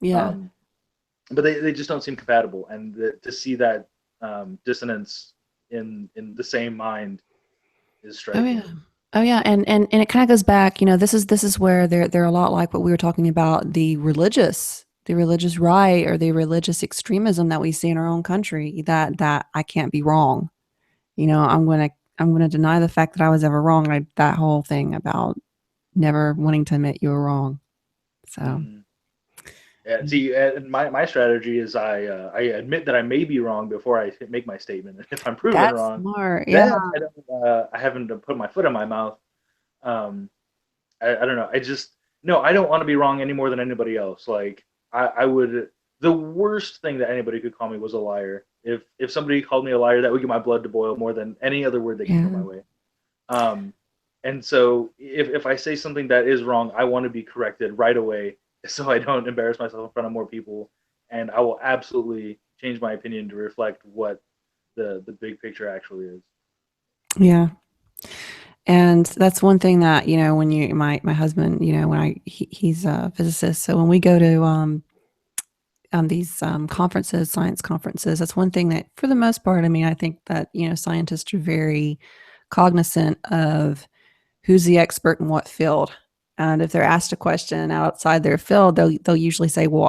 Yeah. Um, but they just don't seem compatible, and to see that dissonance in the same mind is Oh striking. yeah. Oh yeah. And it kind of goes back, this is where they're a lot like what we were talking about, the religious right or the religious extremism that we see in our own country, that I can't be wrong. I'm gonna deny the fact that I was ever wrong. That whole thing about never wanting to admit you were wrong. So Mm. Yeah, see, and my strategy is I admit that I may be wrong before I make my statement. And if I'm proven that's wrong, smart. Yeah. then I haven't put my foot in my mouth. Um, I don't know. I just no, I don't want to be wrong any more than anybody else. Like I would. The worst thing that anybody could call me was a liar. If somebody called me a liar, that would get my blood to boil more than any other word they could throw Yeah. my way. Um, and so if I say something that is wrong, I want to be corrected right away so I don't embarrass myself in front of more people. And I will absolutely change my opinion to reflect what the big picture actually is. Yeah. And that's one thing that, when my husband, when he's a physicist. So when we go to, these conferences, science conferences. That's one thing that, for the most part, I mean, I think that, scientists are very cognizant of who's the expert in what field. And if they're asked a question outside their field, they'll usually say, "Well,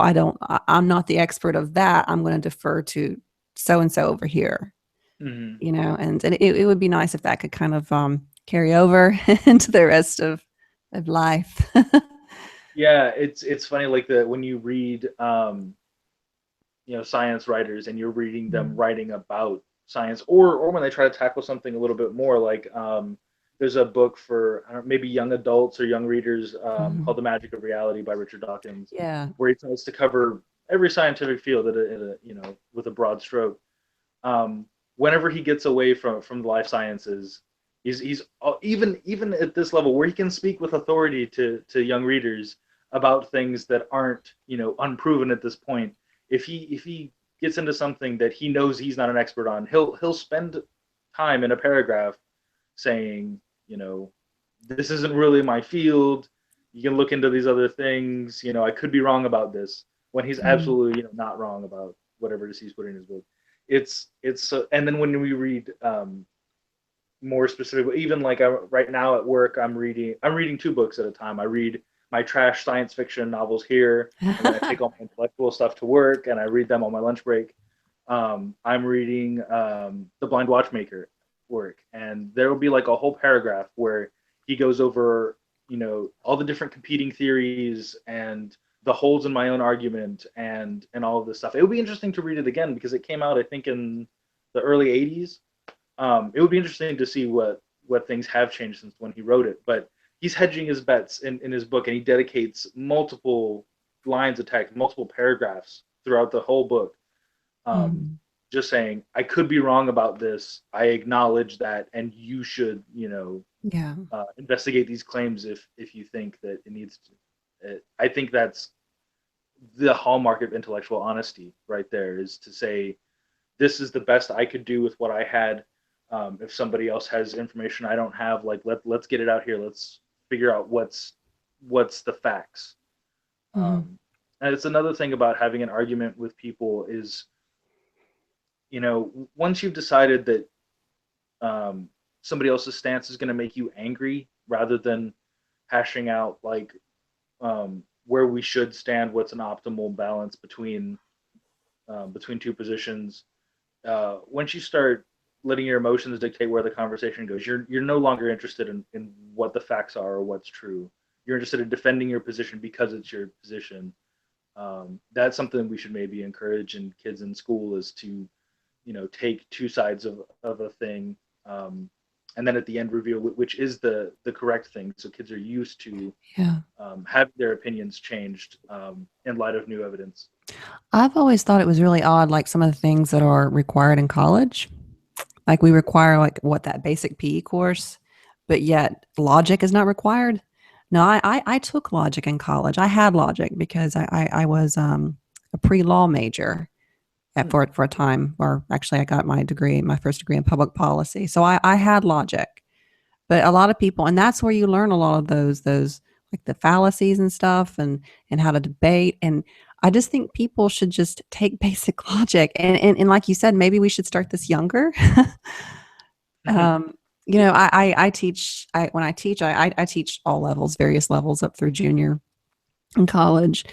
I'm not the expert of that. I'm going to defer to so and so over here." Hmm. And it would be nice if that could kind of carry over into the rest of life. Yeah, it's funny like the when you read science writers and you're reading them Mm. writing about science, or when they try to tackle something a little bit more like there's a book for I don't know, maybe young adults or young readers called Mhm. The Magic of Reality by Richard Dawkins, Yeah. where he tries to cover every scientific field with a broad stroke. Whenever he gets away from the life sciences, he's even at this level where he can speak with authority to young readers about things that aren't unproven at this point. If he gets into something that he knows he's not an expert on, he'll spend time in a paragraph saying, this isn't really my field. You can look into these other things. I could be wrong about this, when he's Mm. absolutely not wrong about whatever it is he's putting in his book. It's and then when we read more specifically, even like right now at work, I'm reading two books at a time. I read my trash science fiction novels here, and then I take all my intellectual stuff to work and I read them on my lunch break. I'm reading The Blind Watchmaker work, and there will be like a whole paragraph where he goes over all the different competing theories and the holes in my own argument and all of this stuff. It would be interesting to read it again because it came out I think in the early 80s. It would be interesting to see what things have changed since when he wrote it, but he's hedging his bets in his book, and he dedicates multiple lines of text, multiple paragraphs throughout the whole book, um, Mm. just saying, I could be wrong about this. I acknowledge that, and you should, Yeah. investigate these claims if you think that it needs to. I think that's the hallmark of intellectual honesty, right there, is to say, this is the best I could do with what I had. If somebody else has information I don't have, like let's get it out here. Let's figure out what's the facts. Mhm. And it's another thing about having an argument with people is, once you've decided that um, somebody else's stance is going to make you angry, rather than hashing out like where we should stand, what's an optimal balance between two positions. Once you start letting your emotions dictate where the conversation goes, you're no longer interested in what the facts are or what's true. You're interested in defending your position because it's your position. That's something we should maybe encourage in kids in school, is to take two sides of a thing, um, and then at the end reveal which is the correct thing, so kids are used to Yeah. having their opinions changed in light of new evidence. I've always thought it was really odd, like some of the things that are required in college. Like we require like what that basic PE course, but yet logic is not required. No, I took logic in college. I had logic because I was a pre-law major Hmm. for a time, or actually I got my first degree in public policy. So I had logic. But a lot of people, and that's where you learn a lot of those like the fallacies and stuff, and how to debate. And I just think people should just take basic logic. And like you said, maybe we should start this younger. um, I teach. When I teach, I teach all levels, various levels up through junior in college.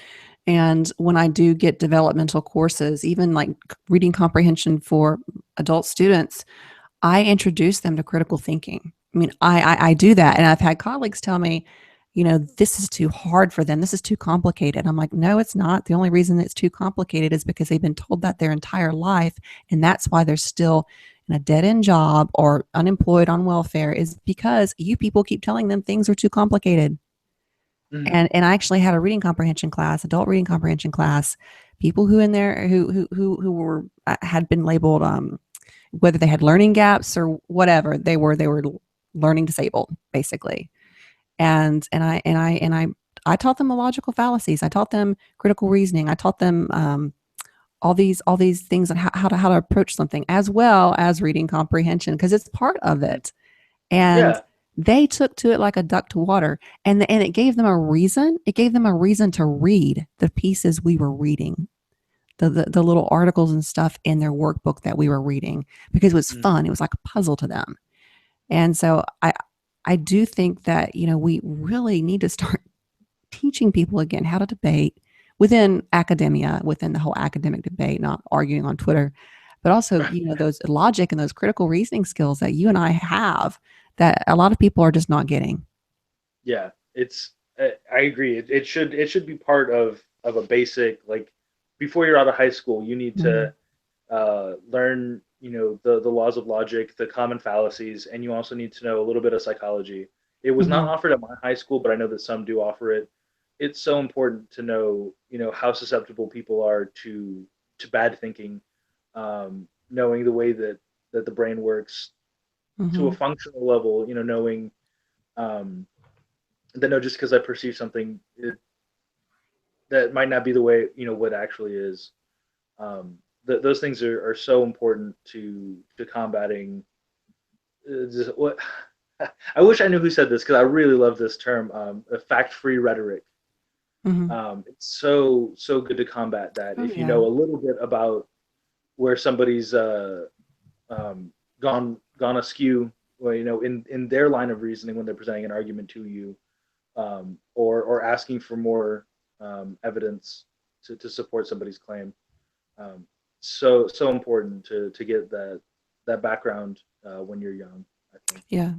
And when I do get developmental courses, even like reading comprehension for adult students, I introduce them to critical thinking. I mean, I do that. And I've had colleagues tell me, this is too hard for them. This is too complicated. I'm like, no, it's not. The only reason it's too complicated is because they've been told that their entire life. And that's why they're still in a dead end job or unemployed on welfare, is because you people keep telling them things are too complicated. Hmm. And I actually had a reading comprehension class, adult reading comprehension class. People who in there who were had been labeled whether they had learning gaps or whatever, they were learning disabled basically. And I taught them the logical fallacies. I taught them critical reasoning. I taught them all these things on how to approach something, as well as reading comprehension, because it's part of it. And Yeah. they took to it like a duck to water, and it gave them a reason. It gave them a reason to read the pieces we were reading. the little articles and stuff in their workbook that we were reading because it was Mm. fun. It was like a puzzle to them. And so I do think that, we really need to start teaching people again how to debate within academia, within the whole academic debate, not arguing on Twitter, but also, those logic and those critical reasoning skills that you and I have that a lot of people are just not getting. Yeah, it's I agree. It should be part of a basic, like, before you're out of high school, you need Mm-hmm. to learn, the laws of logic, the common fallacies, and you also need to know a little bit of psychology. It was not Mm-hmm. offered at my high school, but I know that some do offer it. It's so important to know, how susceptible people are to bad thinking, knowing the way that the brain works to a Mm-hmm. functional level, knowing um, that no, just because I perceive something that might not be the way what actually is. Um, those things are so important to combating. What I wish I knew who said this because I really love this term, fact-free rhetoric. Mm-hmm. It's so good to combat that Oh if you yeah. know a little bit about where somebody's um, gone askew, well, in their line of reasoning when they're presenting an argument to you, or asking for more evidence to support somebody's claim. Um, so important to get that background when you're young, I think. Yeah.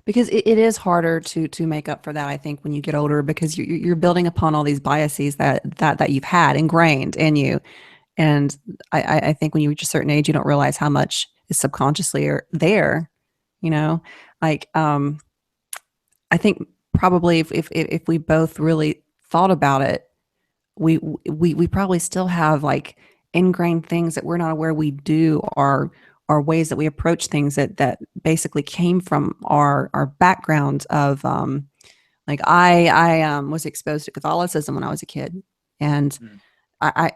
Because it is harder to make up for that, I think, when you get older, because you're building upon all these biases that you've had ingrained in you. And I think when you reach a certain age, you don't realize how much is subconsciously or there, you know, like, I think probably if we both really thought about it, we probably still have like ingrained things that we're not aware we do, or ways that we approach things that basically came from our background of, like I was exposed to Catholicism when I was a kid, and Mm. I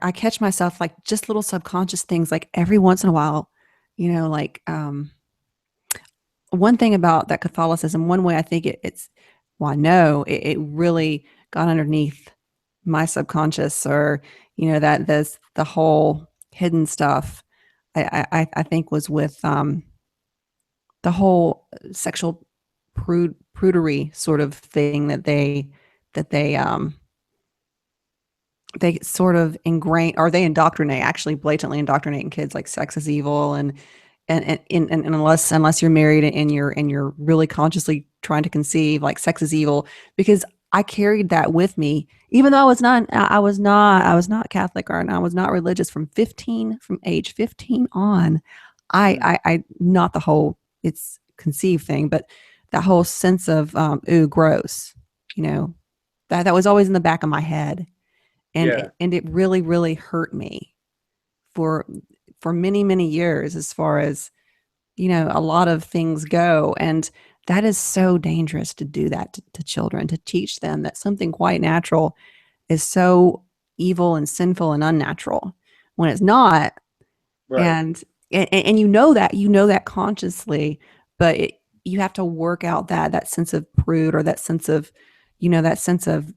I catch myself like just little subconscious things like every once in a while, like, one thing about that Catholicism, one way I think it's, well, I know it really got underneath my subconscious, or that this the whole hidden stuff. I think was with, the whole sexual prudery sort of thing that they sort of ingrain, or they indoctrinate, actually blatantly indoctrinating kids like sex is evil, and unless you're married and you're really consciously trying to conceive, like sex is evil. Because I carried that with me, even though I was not Catholic, or I was not religious from age 15 on. Mm. I not the whole it's conceived thing, but that whole sense of, ooh, gross, you know, that was always in the back of my head, Yeah, and it really really hurt me for many many years, as far as, a lot of things go. And that is so dangerous to do that to children, to teach them that something quite natural is so evil and sinful and unnatural when it's not. right. And you know that consciously, but you have to work out that sense of prude, or that sense of, that sense of,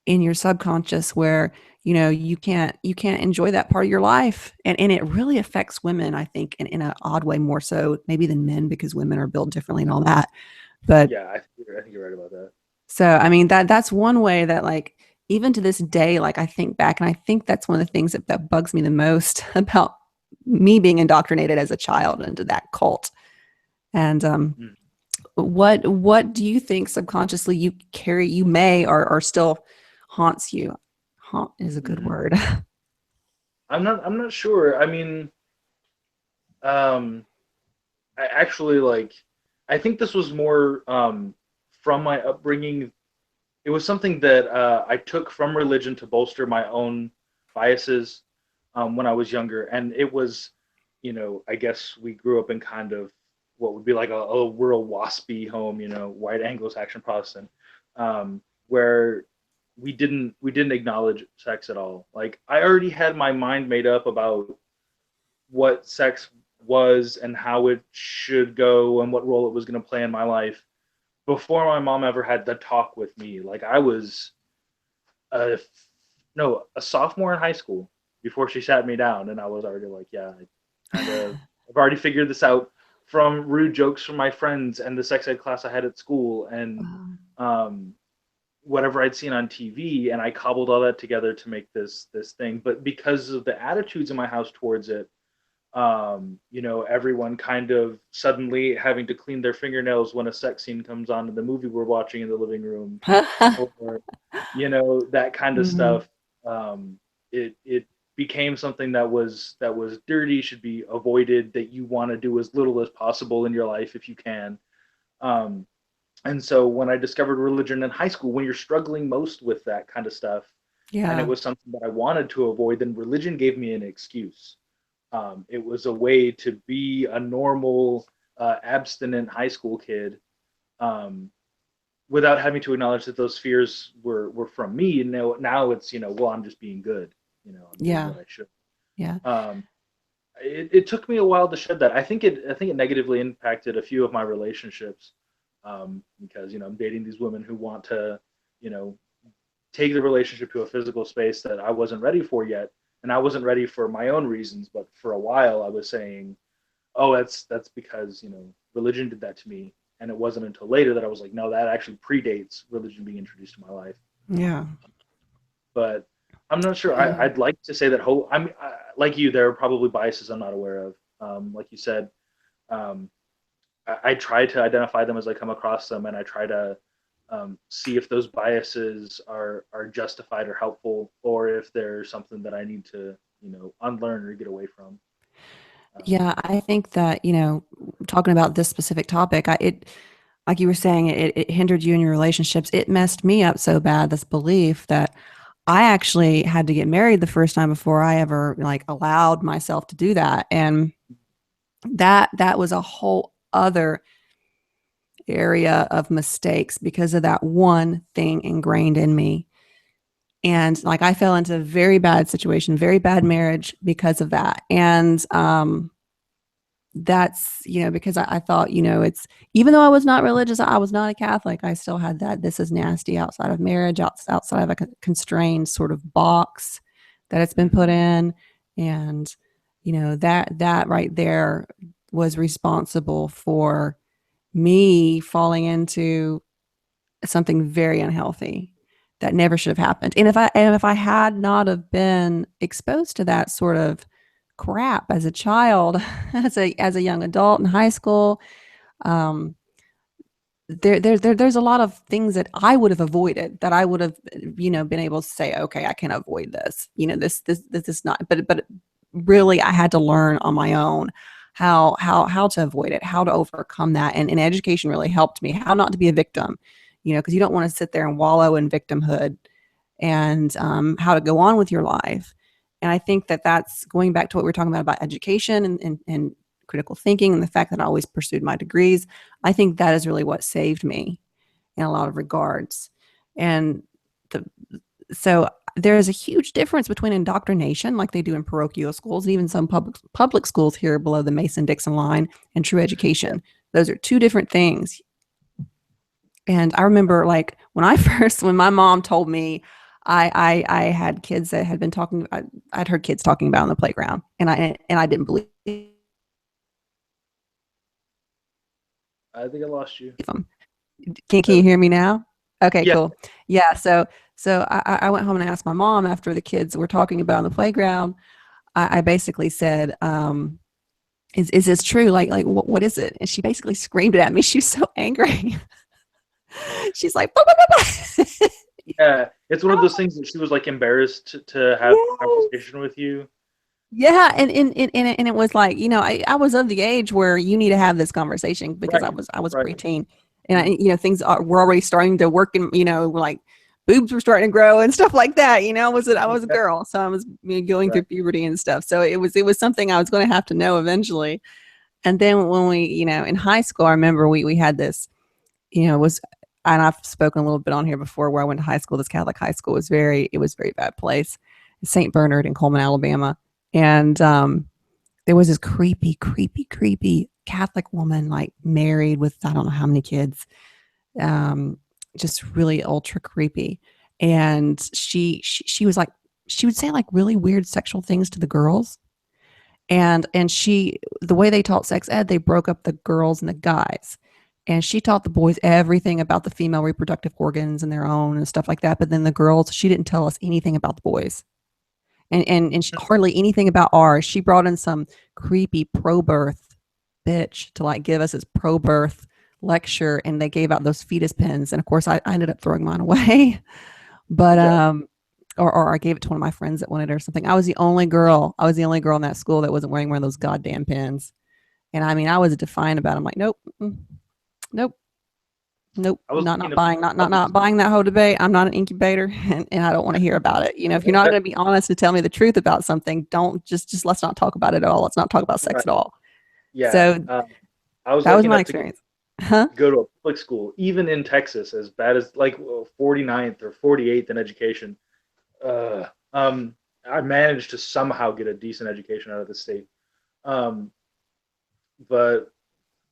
in your subconscious, where you can't enjoy that part of your life. And it really affects women, I think, in an odd way, more so maybe than men, because women are built differently and all that. But Yeah, I think you're right about that. so, I mean, that's one way that, like, even to this day, like, I think back, and I think that's one of the things that bugs me the most about me being indoctrinated as a child into that cult. And, Mm. what do you think subconsciously you may, or still haunts you? Haunt is a good Hmm. word. I'm not sure. I mean, um, I actually, like, I think this was more from my upbringing. It was something that I took from religion to bolster my own biases when I was younger, and it was, I guess we grew up in kind of what would be like a rural waspy home, white Anglo-Saxon Protestant, where we didn't acknowledge sex at all. Like, I already had my mind made up about what sex was and how it should go and what role it was going to play in my life before my mom ever had the talk with me. Like, I was uh, no, a sophomore in high school before she sat me down, and I was already like, yeah, I've already figured this out from rude jokes from my friends and the sex ed class I had at school and um, whatever I'd seen on TV, and I cobbled all that together to make this thing. But because of the attitudes in my house towards it, everyone kind of suddenly having to clean their fingernails when a sex scene comes on in the movie we're watching in the living room, or that kind of Mhm. stuff. It became something that was dirty, should be avoided, that you want to do as little as possible in your life if you can. Um, and so when I discovered religion in high school, when you're struggling most with that kind of stuff, and it Yeah. was something that I wanted to avoid, then religion gave me an excuse. It was a way to be a normal, abstinent high school kid, um, without having to acknowledge that those fears were from me. And now it's, well, I'm just being good. I'm doing Yeah. what I should. Yeah. Um, it took me a while to shed that. I think it negatively impacted a few of my relationships, because I'm dating these women who want to, you know, take the relationship to a physical space that I wasn't ready for yet, and I wasn't ready for my own reasons. But for a while, I was saying, "Oh, that's because religion did that to me." And it wasn't until later that I was like, "No, that actually predates religion being introduced to my life." Yeah. But I'm not sure. Yeah. I'd like to say that whole. Like you. There are probably biases I'm not aware of. Like you said, um, I try to identify them as I come across them, and I try to see if those biases are justified or helpful, or if there's something that I need to unlearn or get away from. Yeah, I think that, talking about this specific topic, like you were saying, it hindered you in your relationships. It messed me up so bad, this belief that I actually had to get married the first time before I ever like allowed myself to do that. And that was a whole other area of mistakes because of that one thing ingrained in me. And like I fell into a very bad situation, very bad marriage because of that. And that's because I thought it's even though I was not religious, I was not a Catholic, I still had that this is nasty outside of marriage, outside of a constrained sort of box that it's been put Mm-hmm. in. And that right there was responsible for me falling into something very unhealthy that never should have happened. And if I had not have been exposed to that sort of crap as a child, as a young adult in high school, um, there's a lot of things that I would have avoided, that I would have been able to say, okay, I can avoid this. This is not. But really, I had to learn on my own how to avoid it, how to overcome that, and education really helped me how not to be a victim. Because you don't want to sit there and wallow in victimhood, and how to go on with your life. And I think that that's going back to what we were talking about education and critical thinking, and the fact that I always pursued my degrees. I think that is really what saved me in a lot of regards. And the, so there is a huge difference between indoctrination, like they do in parochial schools, and even some public schools here below the Mason-Dixon line, and true Yeah, education. Those are two different things. And I remember, like, when my mom told me I had kids that had been talking, I'd heard kids talking about on the playground, and I didn't believe I think I lost you. them. Can you There. hear me now? Okay, Yeah, cool. Yeah, so I went home and I asked my mom after the kids were talking about on the playground. I basically said, is this true? Like what is it? And she basically screamed it at me. She was so angry. She's like, "Bah, bah, bah, bah." yeah. It's one of those things that she was like embarrassed to have a Yes. conversation with you. Yeah, and it was like, I was of the age where you need to have this conversation because I Right, was I was a right. preteen, and things were already starting to work, and like boobs were starting to grow and stuff like that. I was a Yeah, girl, so I was going right. through puberty and stuff. So it was something I was going to have to know eventually. And then when we, in high school, I remember we had this, was, and I've spoken a little bit on here before, where I went to high school. This Catholic high school it was a very bad place, St. Bernard in Coleman, Alabama. And there was this creepy, creepy, creepy Catholic woman, like married with I don't know how many kids, um, just really ultra creepy. And she was like she would say like really weird sexual things to the girls. And she, the way they taught sex ed, they broke up the girls and the guys. And she taught the boys everything about the female reproductive organs and their own and stuff like that. But then the girls, she didn't tell us anything about the boys, and she, hardly anything about ours. She brought in some creepy pro-birth bitch to like give us this pro-birth lecture, and they gave out those fetus pins. And of course, I ended up throwing mine away. But Yeah. or I gave it to one of my friends that wanted it or something. I was the only girl. I was the only girl in that school that wasn't wearing one of those goddamn pins. And I mean, I was defiant about it. I'm like, nope, nope, nope, I was not looking at buying, public not buying that whole debate. I'm not an incubator, and I don't want to hear about it. You know, if you're not going to be honest and tell me the truth about something, don't just let's not talk about it at all. Let's not talk about sex right. at all. Yeah. So I was that was lucky my enough to experience. Huh? go to a public school, even in Texas, as bad as like 49th or 48th in education. Uh, um, I managed to somehow get a decent education out of the state. Um, but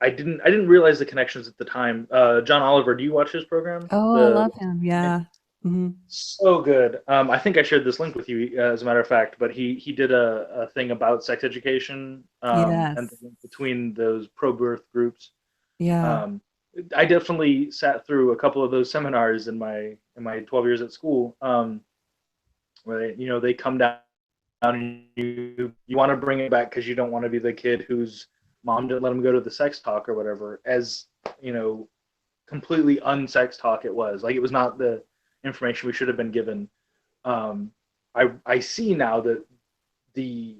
I didn't realize the connections at the time. John Oliver, do you watch his program? Oh, I love him. Yeah. Mm-hmm. So good. I think I shared this link with you, as a matter of fact. But he did a thing about sex education, and the Yes. link between those pro-birth groups. Yeah. Um, I definitely sat through a couple of those seminars in my 12 years at school, where they come down and you want to bring it back because you don't want to be the kid whose mom didn't let him go to the sex talk or whatever. As you know, completely unsex talk it was. Like, it was not the information we should have been given. I see now that the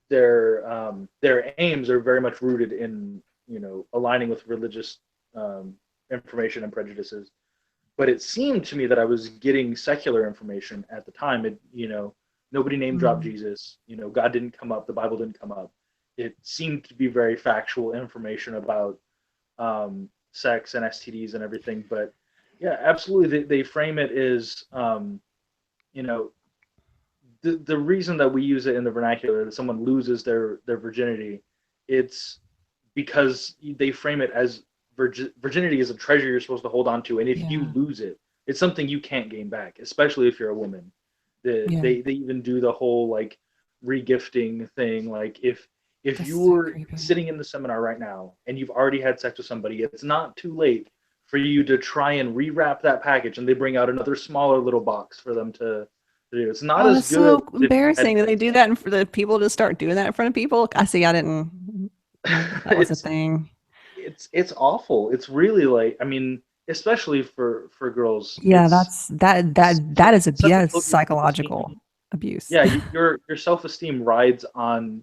their aims are very much rooted in aligning with religious information and prejudices. But it seemed to me that I was getting secular information at the time. Nobody name dropped Mm. Jesus. God didn't come up. The Bible didn't come up. It seemed to be very factual information about sex and STDs and everything. But yeah, absolutely, they frame it as you know the reason that we use it in the vernacular, that someone loses their virginity, it's because they frame it as virginity is a treasure you're supposed to hold on to, and if you Yeah. lose it, it's something you can't gain back, especially if you're a woman. Yeah. They even do the whole like regifting thing. Like, if That's so you're creepy. sitting in the seminar right now and you've already had sex with somebody, it's not too late for you to try and rewrap that package, and they bring out another smaller little box for them to do. It's not Oh, as that's good so as if you had embarrassing. Do they do that for the people to start doing that in front of people? I see. I didn't know that that was a it's thing. it's awful. It's really, like, I mean, especially for girls, Yeah, it's that's that is such a that is blow to your psychological self-esteem. abuse. Yeah, your self-esteem rides on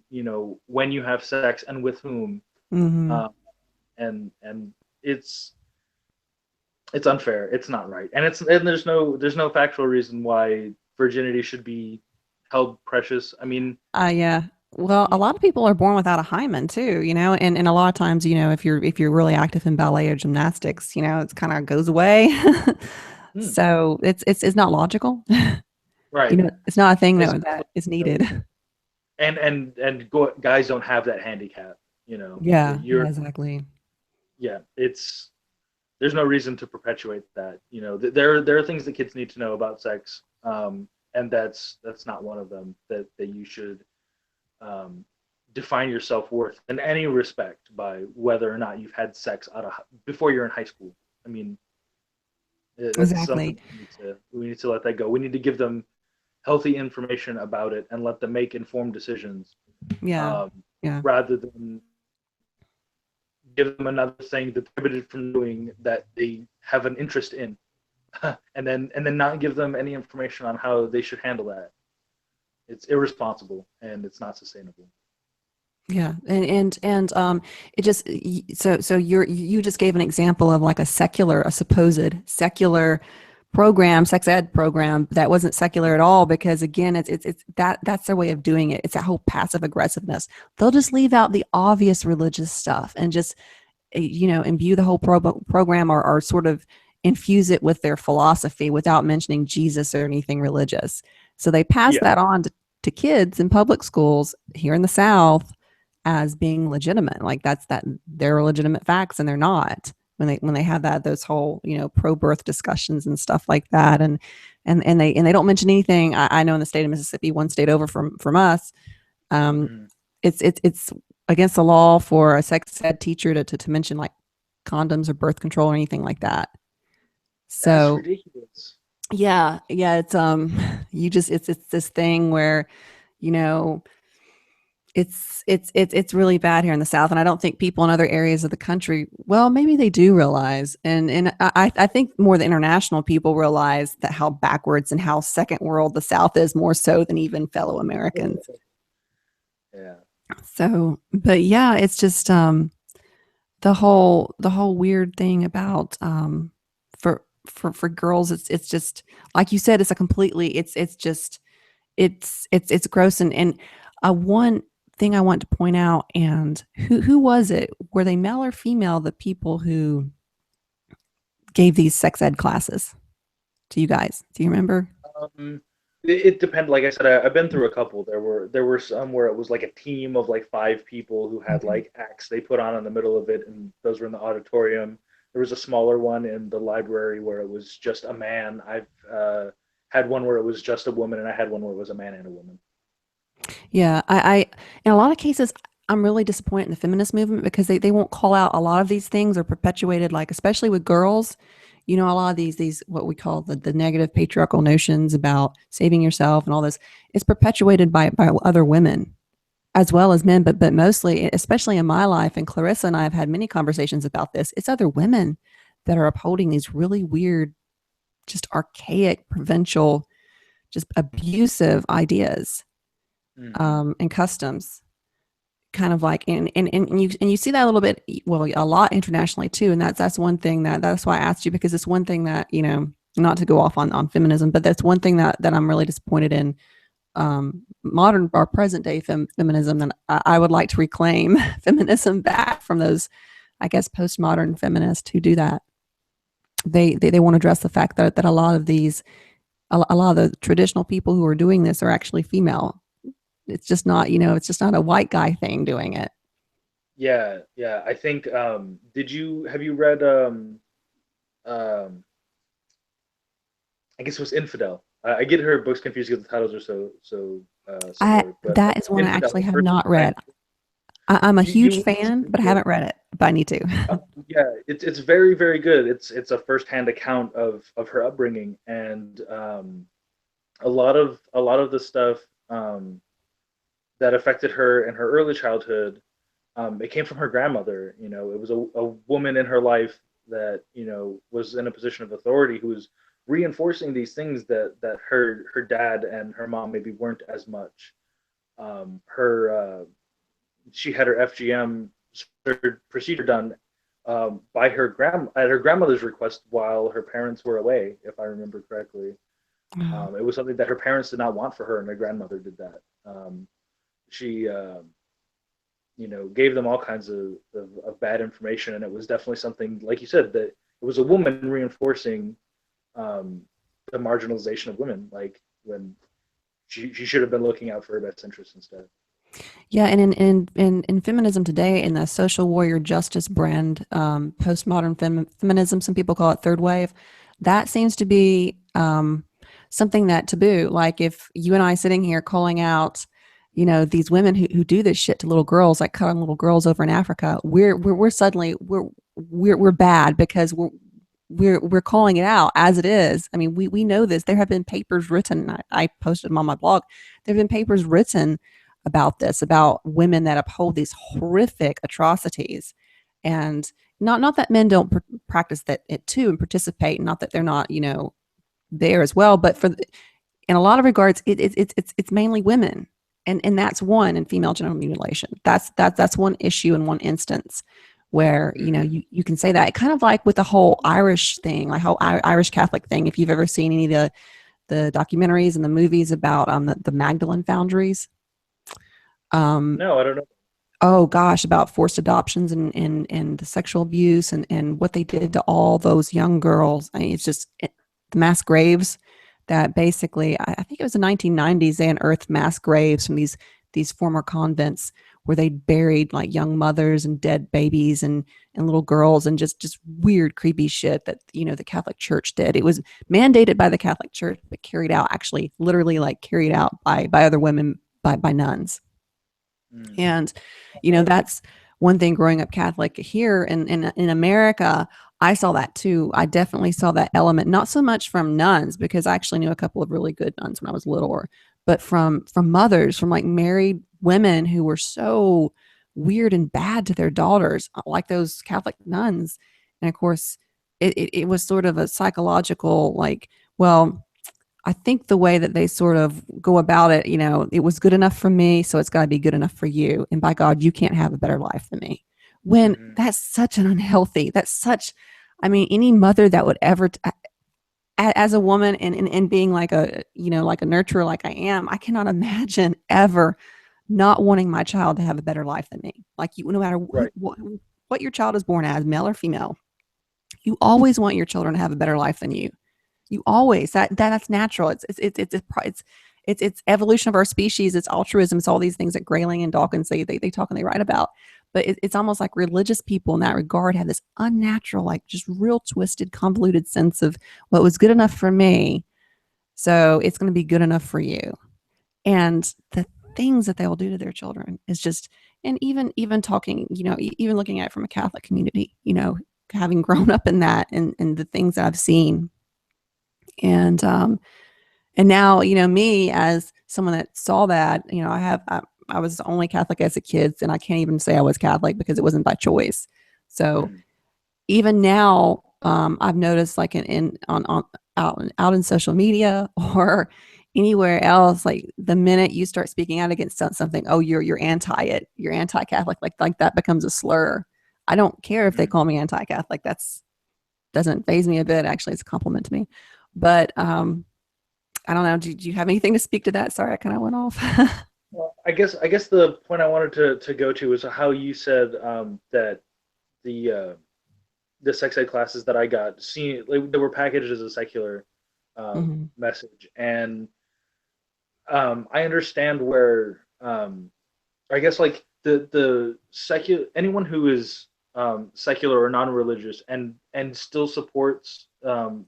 when you have sex and with whom, Hmm. um, and it's it's unfair. It's not right, and there's no factual reason why virginity should be held precious. I mean, Yeah. Well, a lot of people are born without a hymen too, and a lot of times, if you're really active in ballet or gymnastics, it kind of goes away. hmm, So it's not logical. right. It's not a thing Especially, that is you know, needed. guys don't have that handicap. Yeah, yeah, You're exactly. Yeah, there's no reason to perpetuate that. There are things that kids need to know about sex, and that's not one of them. That you should um, define your self worth in any respect by whether or not you've had sex before you're in high school. I mean, that's something Exactly. we need to let that go. We need to give them healthy information about it and let them make informed decisions, Yeah. um, Yeah. rather than give them another thing that's prohibited from doing that they have an interest in, and then not give them any information on how they should handle that. It's irresponsible and it's not sustainable. Yeah, and it just so you just gave an example of like a supposed secular program, sex ed program that wasn't secular at all, because again, it's that's their way of doing it. It's that whole passive aggressiveness. They'll just leave out the obvious religious stuff and just imbue the whole program, or sort of infuse it with their philosophy without mentioning Jesus or anything religious. So they pass Yeah, that on to kids in public schools here in the South as being legitimate. Like that's that they're legitimate facts, and they're not. when they have those whole, pro-birth discussions and stuff like that, and they don't mention anything. I know in the state of Mississippi, one state over from us, um, Mhm. it's against the law for a sex ed teacher to mention like condoms or birth control or anything like that. That's So ridiculous. yeah, it's you just it's this thing where, you know, it's really bad here in the South, and I don't think people in other areas of the country, well, maybe they do realize, and I think more the international people realize that how backwards and how second world the South is, more so than even fellow Americans. Yeah. So, but yeah, it's just the whole weird thing about for girls, it's just like you said, it's a completely it's just it's gross, and one thing I want to point out, and who was it? Were they male or female? The people who gave these sex ed classes to you guys? Do you remember? Um, it depends. Like I said, I've been through a couple. There were some where it was like a team of like five people who had Mhm. like acts they put on in the middle of it, and those were in the auditorium. There was a smaller one in the library where it was just a man. I've had one where it was just a woman, and I had one where it was a man and a woman. Yeah, I in a lot of cases, I'm really disappointed in the feminist movement because they won't call out a lot of these things are perpetuated, like especially with girls. A lot of these what we call the negative patriarchal notions about saving yourself and all this is perpetuated by other women as well as men, but mostly, especially in my life, and Clarissa and I have had many conversations about this. It's other women that are upholding these really weird, just archaic, provincial, just abusive ideas Hmm. and customs, kind of like, and you see that a little bit, well, a lot internationally too, and that's one thing that's why I asked you, because it's one thing that, not to go off on feminism, but that's one thing that I'm really disappointed in, modern or present day feminism, that I would like to reclaim feminism back from those, I guess, postmodern feminists who do that. They want to address the fact that a lot of these, a lot of the traditional people who are doing this are actually female. It's just not, it's just not a white guy thing doing it. Yeah, yeah. I think. Did you have you read? Um, I guess it was Infidel. I get her books confused because the titles are so I similar. But That is one I Infidel, actually the have first not time. read. I'm a You huge want to fan, read but I it? haven't read it. But I need to. Yeah, it's very very good. It's a firsthand account of her upbringing, and a lot of the stuff um, that affected her in her early childhood. It came from her grandmother. It was a woman in her life that was in a position of authority who was reinforcing these things that her dad and her mom maybe weren't as much. Her She had her FGM procedure done by her at her grandmother's request while her parents were away, if I remember correctly. Oh, It was something that her parents did not want for her, and her grandmother did that. She gave them all kinds of bad information, and it was definitely something, like you said, that it was a woman reinforcing um, the marginalization of women, like when she should have been looking out for her best interests instead. yeah, and in feminism today, in the social warrior justice brand, postmodern feminism, some people call it third wave. That seems to be something that taboo. Like if you and I sitting here calling out, these women who do this shit to little girls, like cutting little girls over in Africa, we're suddenly we're bad because we're calling it out as it is. I mean, we know this. There have been papers written. I posted them on my blog. There have been papers written about this, about women that uphold these horrific atrocities, and not that men don't practice that it too and participate, not that they're not, there as well, but in a lot of regards, it's mainly women, and that's one in female genital mutilation. That's one issue in one instance where Mm-hmm. you can say that. It kind of like with the whole Irish thing, like whole Irish Catholic thing. If you've ever seen any of the documentaries and the movies about the Magdalene foundries, um, No, I don't know. oh gosh, about forced adoptions and the sexual abuse and what they did to all those young girls. I mean, it's just the mass graves that basically, I think it was the 1990s, they unearthed mass graves from these former convents where they buried like young mothers and dead babies and little girls, and just weird, creepy shit that, the Catholic Church did. It was mandated by the Catholic Church, but carried out, actually, literally, like, carried out by other women, by nuns. Mm. And, that's one thing growing up Catholic here in America. I saw that too. I definitely saw that element, not so much from nuns, because I actually knew a couple of really good nuns when I was littler, but from mothers, from like married women who were so weird and bad to their daughters, like those Catholic nuns. And of course, it was sort of a psychological, like, well, I think the way that they sort of go about it, it was good enough for me, so it's got to be good enough for you. And by God, you can't have a better life than me. When Mm-hmm. that's such an unhealthy, I mean, any mother that would ever, as a woman, and being like like a nurturer, like I am, I cannot imagine ever not wanting my child to have a better life than me. Like, no matter Right. what your child is born as, male or female, you always want your children to have a better life than you. You always, that's natural. It's evolution of our species. It's altruism. It's all these things that Grayling and Dawkins they talk and they write about. But it's almost like religious people in that regard have this unnatural, like, just real twisted, convoluted sense of what was good enough for me, so it's going to be good enough for you. And the things that they will do to their children is just, and even talking, even looking at it from a Catholic community, having grown up in that, and the things that I've seen. And now, me as someone that saw that, I was only Catholic as a kid, and I can't even say I was Catholic because it wasn't by choice. So Mm. even now, I've noticed, like, in on out in social media or anywhere else, like, the minute you start speaking out against something, oh, you're anti it, you're anti-Catholic, like that becomes a slur. I don't care if they Mm. call me anti-Catholic. That's doesn't faze me a bit. Actually, it's a compliment to me. But I don't know. Do you have anything to speak to that? Sorry, I kind of went off. Well, I guess the point I wanted to go to is how you said that the sex ed classes that I got seen, like, they were packaged as a secular Mhm. message, and I understand where I guess, like, the secular, anyone who is secular or non-religious and still supports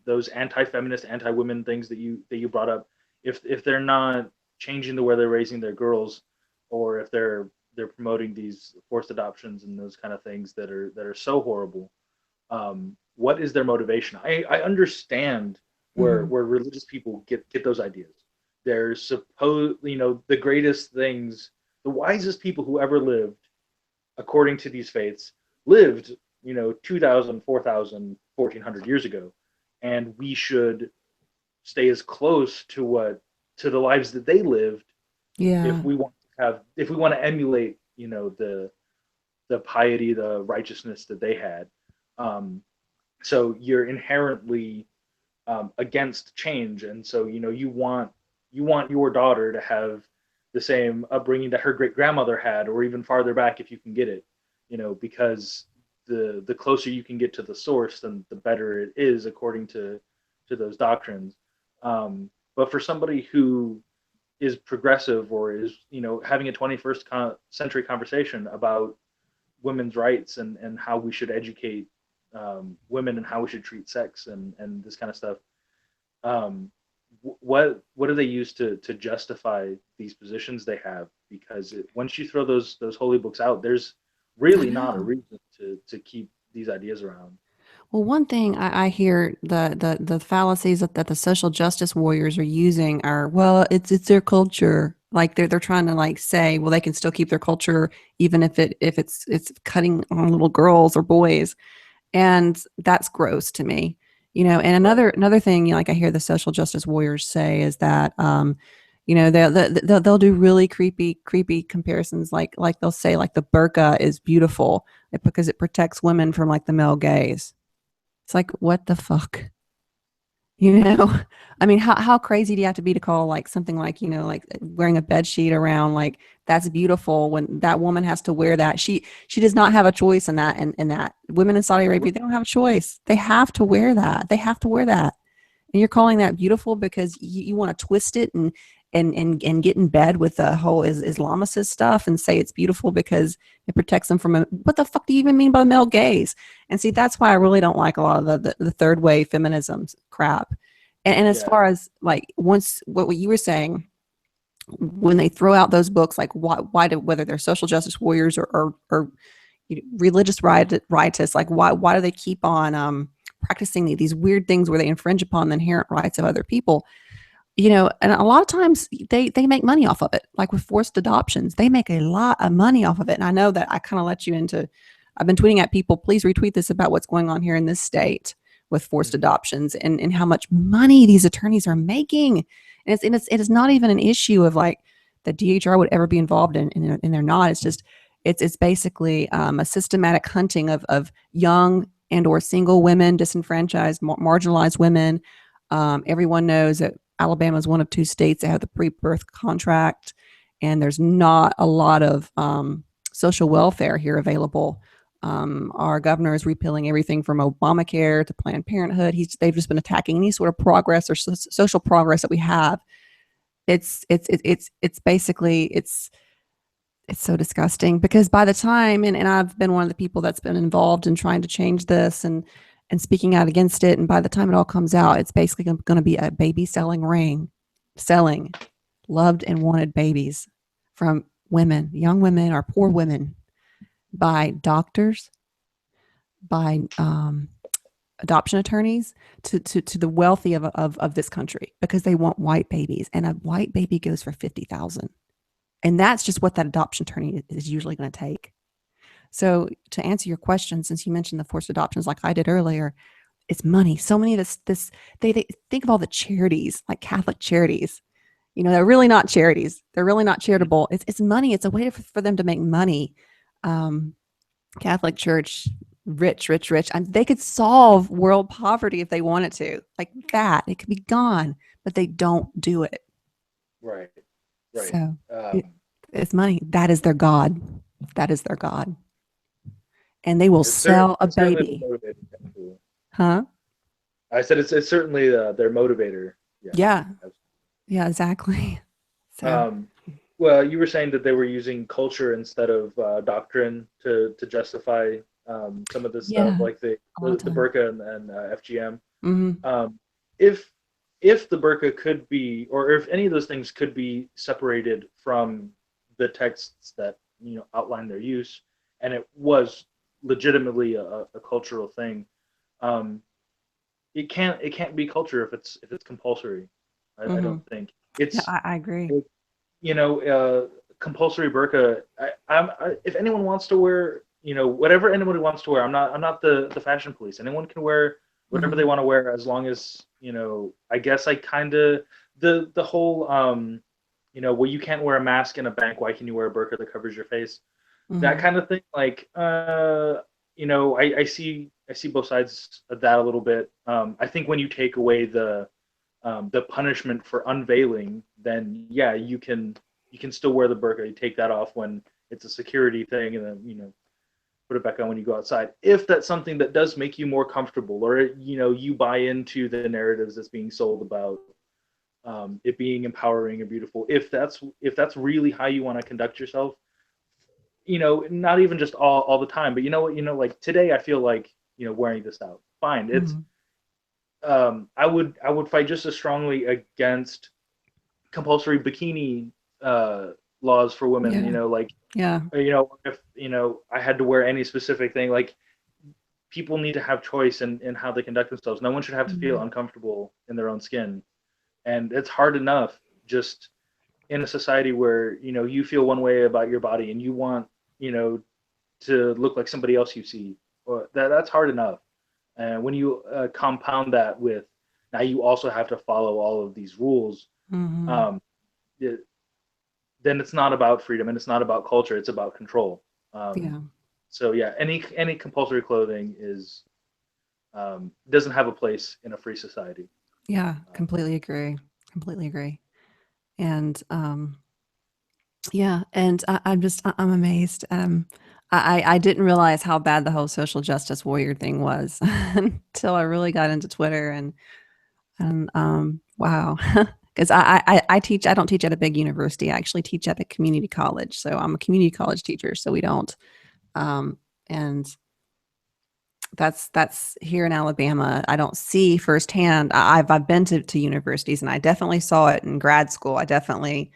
those anti-feminist, anti-women things that you brought up, if they're not changing the way they're raising their girls, or if they're promoting these forced adoptions and those kind of things that are so horrible, what is their motivation? I understand where Mhm. where religious people get those ideas. They're supposed, the greatest things, the wisest people who ever lived, according to these faiths, lived, 2,000, 4,000, 1,400 years ago, and we should stay as close to the lives that they lived Yeah. if we want to emulate, the piety, the righteousness that they had. Um, so you're inherently against change, and so, you want your daughter to have the same upbringing that her great grandmother had, or even farther back if you can get it, because the closer you can get to the source, then the better it is according to those doctrines. But for somebody who is progressive, or is, having a 21st century conversation about women's rights, and how we should educate women, and how we should treat sex, and this kind of stuff, um, what do they use to justify these positions they have? Because once you throw those holy books out, there's I really not a know. reason to keep these ideas around. Well, one thing I hear, the fallacies that the social justice warriors are using are, well, it's their culture. Like, they're trying to, like, say, well, they can still keep their culture even if it's cutting on little girls or boys. And that's gross to me. And Right. another thing, like, I hear the social justice warriors say is that, they'll do really creepy comparisons, like they'll say, like, the burqa is beautiful because it protects women from, like, the male gaze. It's like, what the fuck? You know, I mean, how crazy do you have to be to call, like, something like, like wearing a bed sheet around, like, that's beautiful, when that woman has to wear that? She does not have a choice in that. And that women in Saudi Arabia, they don't have a choice. They have to wear that. They have to wear that. And you're calling that beautiful because you want to twist it and get in bed with the whole Islamicist stuff and say it's beautiful because it protects them from what the fuck do you even mean by male gaze? And see, that's why I really don't like a lot of the third wave feminism crap. And as Yeah. far as like once what you were saying, when they throw out those books, like why do, whether they're social justice warriors or religious rightists, like why do they keep on practicing these weird things where they infringe upon the inherent rights of other people? And a lot of times they make money off of it, like with forced adoptions. They make a lot of money off of it. And I know that I kind of let you into, I've been tweeting at people, please retweet this about what's going on here in this state with forced Mhm. adoptions and how much money these attorneys are making. It is not even an issue of like the DHR would ever be involved in, and they're not. It's just, it's basically a systematic hunting of young and or single women, disenfranchised, marginalized women. Everyone knows that Alabama is one of 2 states that have the pre-birth contract, and there's not a lot of social welfare here available. Our governor is repealing everything from Obamacare to Planned Parenthood. They've just been attacking any sort of progress or social progress that we have. It's basically it's so disgusting because by the time and I've been one of the people that's been involved in trying to change this and speaking out against it, and by the time it all comes out, it's basically going to be a baby selling ring, selling loved and wanted babies from women, young women or poor women, by doctors, by adoption attorneys, to the wealthy of this country, because they want white babies, and a white baby goes for 50,000, and that's just what that adoption attorney is usually going to take. So to answer your question, since you mentioned the forced adoptions, like I did earlier, it's money. So many of this they think of all the charities, like Catholic charities. They're really not charities. They're really not charitable. It's money. It's a way for them to make money. Catholic Church, rich, rich, rich. And they could solve world poverty if they wanted to, like that. It could be gone, but they don't do it. Right. Right. So it's money. That is their God. That is their God. And they will sell a It's certainly the baby. motivator. Actually. Huh? I said it's certainly their motivator. Yeah. Yeah. Yeah, exactly. So, Um, well, you were saying that they were using culture instead of doctrine to justify some of this stuff, yeah, like the a lot the, of the time. burqa and FGM. Hmm. Um, if if the burqa could be, or if any of those things could be separated from the texts that outline their use, and it was legitimately a cultural thing, um, it can't be culture if it's compulsory. I Hmm. don't think Yeah, it's I agree. you know, compulsory burqa. If anyone wants to wear, whatever anybody wants to wear, I'm not the fashion police. Anyone can wear whatever they Hmm. want to wear as long as, I guess I kind of the whole, well, you can't wear a mask in a bank. Why can you wear a burqa that covers your face? That Hmm. kind of thing. Like, I see both sides of that a little bit. I think when you take away the punishment for unveiling, then yeah, you can still wear the burqa. You take that off when it's a security thing, and then put it back on when you go outside. If that's something that does make you more comfortable, or you buy into the narratives that's being sold about it being empowering or beautiful. If that's really how you want to conduct yourself, not even just all the time, but you know what, like today, I feel like wearing this out. Fine, it's Hmm. I would fight just as strongly against compulsory bikini uh, laws for women. Yeah. Like Yeah. if I had to wear any specific thing, like people need to have choice in how they conduct themselves. No one should have to feel Hmm. uncomfortable in their own skin, and it's hard enough just in a society where you feel one way about your body and you want you know to look like somebody else you see. Or that's hard enough, and when you compound that with now you also have to follow all of these rules, Hmm. um, it, then it's not about freedom and it's not about culture. It's about control. Um, Yeah. so yeah, any compulsory clothing is doesn't have a place in a free society. Yeah. Um, Completely agree. Completely agree. And yeah, and I'm amazed. I didn't realize how bad the whole social justice warrior thing was until I really got into Twitter and wow. because I teach. I don't teach at a big university. I actually teach at a community college. So I'm a community college teacher. So we don't. And that's here in Alabama. I don't see firsthand. I've been to universities, and I definitely saw it in grad school. I definitely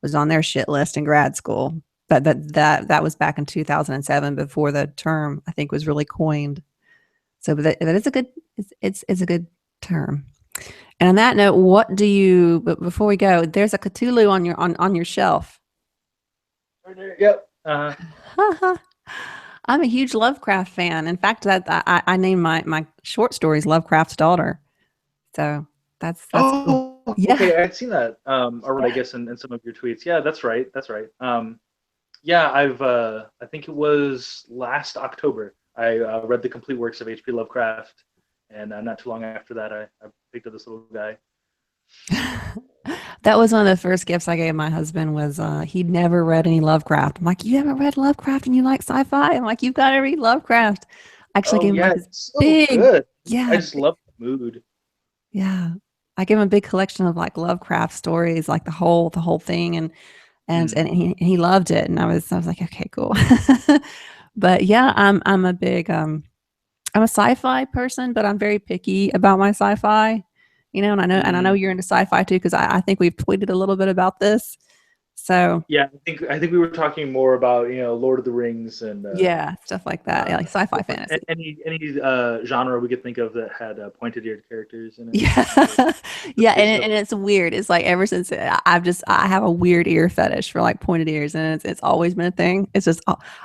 was on their shit list in grad school. But that was back in 2007, before the term I think was really coined. So, but that is a good. It's a good term. And on that note, what do you? But before we go, there's a Cthulhu on your shelf. Yep. I'm a huge Lovecraft fan. In fact, that I named my short stories Lovecraft's Daughter. So that's cool. Oh, Yeah. okay. I'd seen that. Or I guess in some of your tweets. Yeah, that's right. That's right. Yeah, I think it was last October. I read the complete works of H.P. Lovecraft, and not too long after that, I picked up this little guy. That was one of the first gifts I gave my husband. Was he'd never read any Lovecraft. I'm like, you haven't read Lovecraft and you like sci-fi? I'm like, you've got to read Lovecraft. I actually Oh gave him yeah, like this it's so big, good. I yeah, just love the mood. yeah. I gave him a big collection of like Lovecraft stories, like the whole thing, and he loved it. And I was like, okay, cool. But yeah, I'm a big I'm a sci-fi person, but I'm very picky about my sci-fi. And I know Mm. you're into sci-fi too, because I think we've tweeted a little bit about this. So Yeah, I think we were talking more about Lord of the Rings and yeah, stuff like that. Yeah, like sci-fi different fantasy. any genre we could think of that had pointed-eared characters in it. Yeah. So Yeah, good and stuff. and it's weird. It's like ever since I have a weird ear fetish for like pointed ears, and it's always been a thing. It's just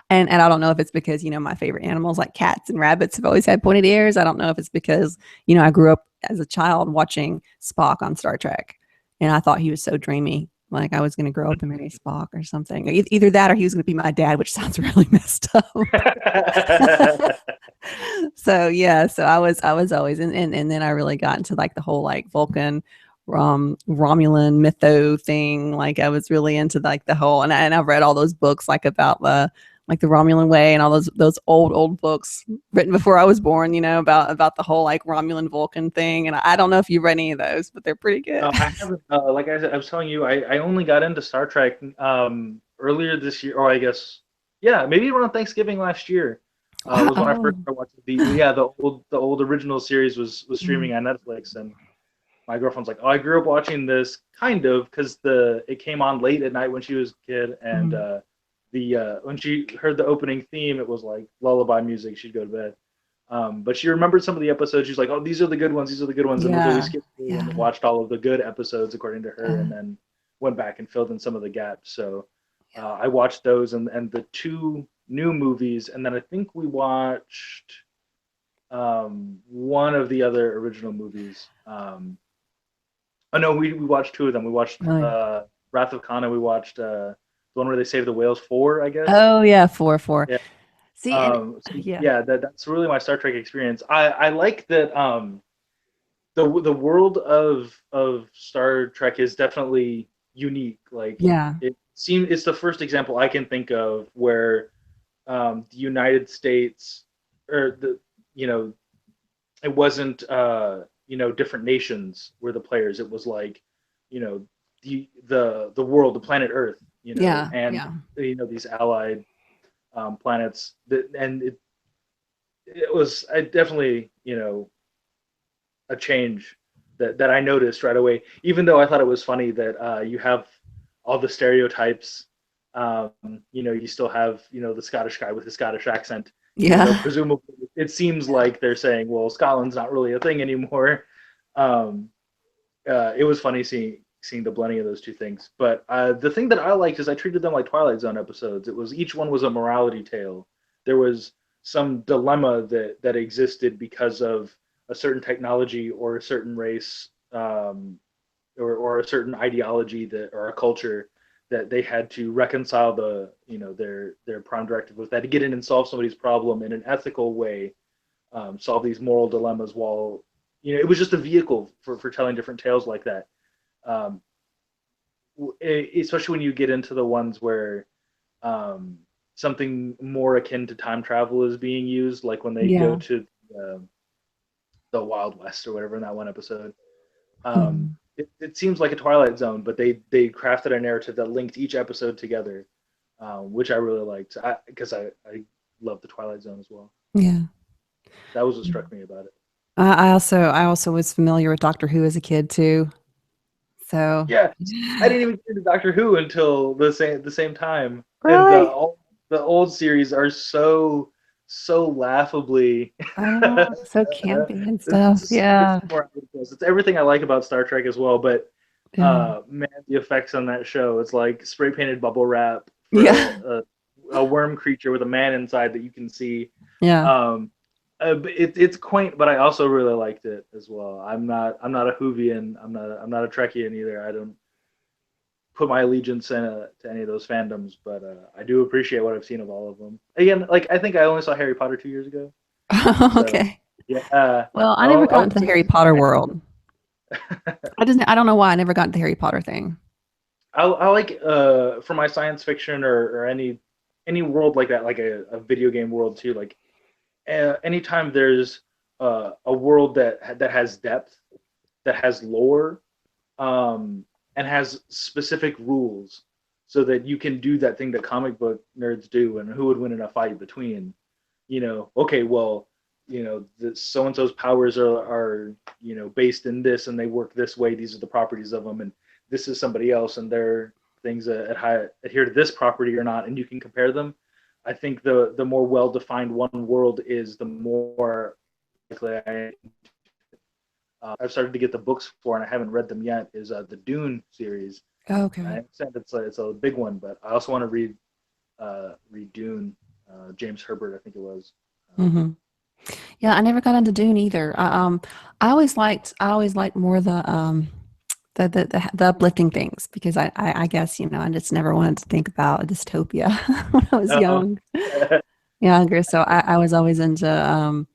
and I don't know if it's because my favorite animals like cats and rabbits have always had pointed ears. I don't know if it's because I grew up as a child watching Spock on Star Trek, and I thought he was so dreamy. Like I was going to grow up and marry Spock or something. Either that or he was going to be my dad, which sounds really messed up. So yeah, so I was always and then I really got into like the whole like Vulcan Romulan mytho thing. Like I was really into like the whole and I've read all those books like about the Romulan way and all those old books written before I was born, about the whole like Romulan Vulcan thing. And I don't know if you've read any of those, but they're pretty good. No, I haven't. Like I said, I was telling you, I only got into Star Trek earlier this year, or I guess, yeah, maybe around Thanksgiving last year. Was when I first Oh. started watching the old original series was Mm. streaming on Netflix, and my girlfriend's like, "Oh, I grew up watching this kind of because it came on late at night when she was a kid, and Mm. the when she heard the opening theme, it was like lullaby music. She'd go to bed." But she remembered some of the episodes. She's like, "Oh, these are the good ones. These are the good ones." And so we Yeah. skipped through and Yeah. watched all of the good episodes according to her, Uh, and then went back and filled in some of the gaps. So yeah. I watched those and the two new movies, and then I think we watched one of the other original movies. Oh no, we watched two of them. We watched Oh, yeah. Wrath of Khan, and we watched the one where they save the whales, four, I guess. Oh yeah, four. Yeah. See, and So yeah. yeah, that's really my Star Trek experience. I like that the world of Star Trek is definitely unique. Like Yeah. it's the first example I can think of where the United States or you know it wasn't different nations were the players. It was like you know the world, the planet Earth, Yeah. and Yeah. these allied planets that and it was definitely a change that I noticed right away. Even though I thought it was funny that you have all the stereotypes. You still have the Scottish guy with the Scottish accent. Even though Yeah. presumably it seems like they're saying, well, Scotland's not really a thing anymore. Um, it was funny seeing the blending of those two things. But the thing that I liked is I treated them like Twilight Zone episodes. It was each one was a morality tale. There was some dilemma that existed because of a certain technology or a certain race or a certain ideology that or a culture that they had to reconcile their prime directive with that to get in and solve somebody's problem in an ethical way, solve these moral dilemmas while it was just a vehicle for telling different tales like that. um, Especially when you get into the ones where um, something more akin to time travel is being used, like when they go Yeah. to the Wild West or whatever in that one episode. Um, Mhm. it seems like a Twilight Zone, but they crafted a narrative that linked each episode together, which I really liked. Because I love the Twilight Zone as well. Yeah. That was what struck me about it. I also was familiar with Doctor Who as a kid too. So Yeah, I didn't even get into Doctor Who until the same time, and really, the old series are so laughably I know, so campy and stuff. it's Yeah, more ridiculous. It's everything I like about Star Trek as well, but yeah, man, the effects on that show, it's like spray painted bubble wrap for yeah, a worm creature with a man inside that you can see. yeah. Um, it's quaint, but I also really liked it as well. I'm not a Whovian. I'm not a Trekkian either. I don't put my allegiance to any of those fandoms, but I do appreciate what I've seen of all of them. Again, like I think I only saw Harry Potter 2 years ago, so Okay. yeah, Well, I never I got won't into the say Harry anything Potter bad. world. I don't know why I never got into the Harry Potter thing. I like for my science fiction or any world like that, like a video game world too. Like anytime there's a world that has depth, that has lore, um, and has specific rules, so that you can do that thing that comic book nerds do, and who would win in a fight between, okay, well, so and so's powers are based in this, and they work this way. These are the properties of them, and this is somebody else, and their things adhere to this property or not, and you can compare them. I think the more well defined one world is, the more likely I've started to get the books for, and I haven't read them yet. Is the Dune series. I Okay. understand it's a big one, but I also want to read Dune. James Herbert, I think it was. Um, Hmm. Yeah, I never got into Dune either. I always liked more the uplifting things because I guess I just never wanted to think about a dystopia when I was oh, younger. So I was always into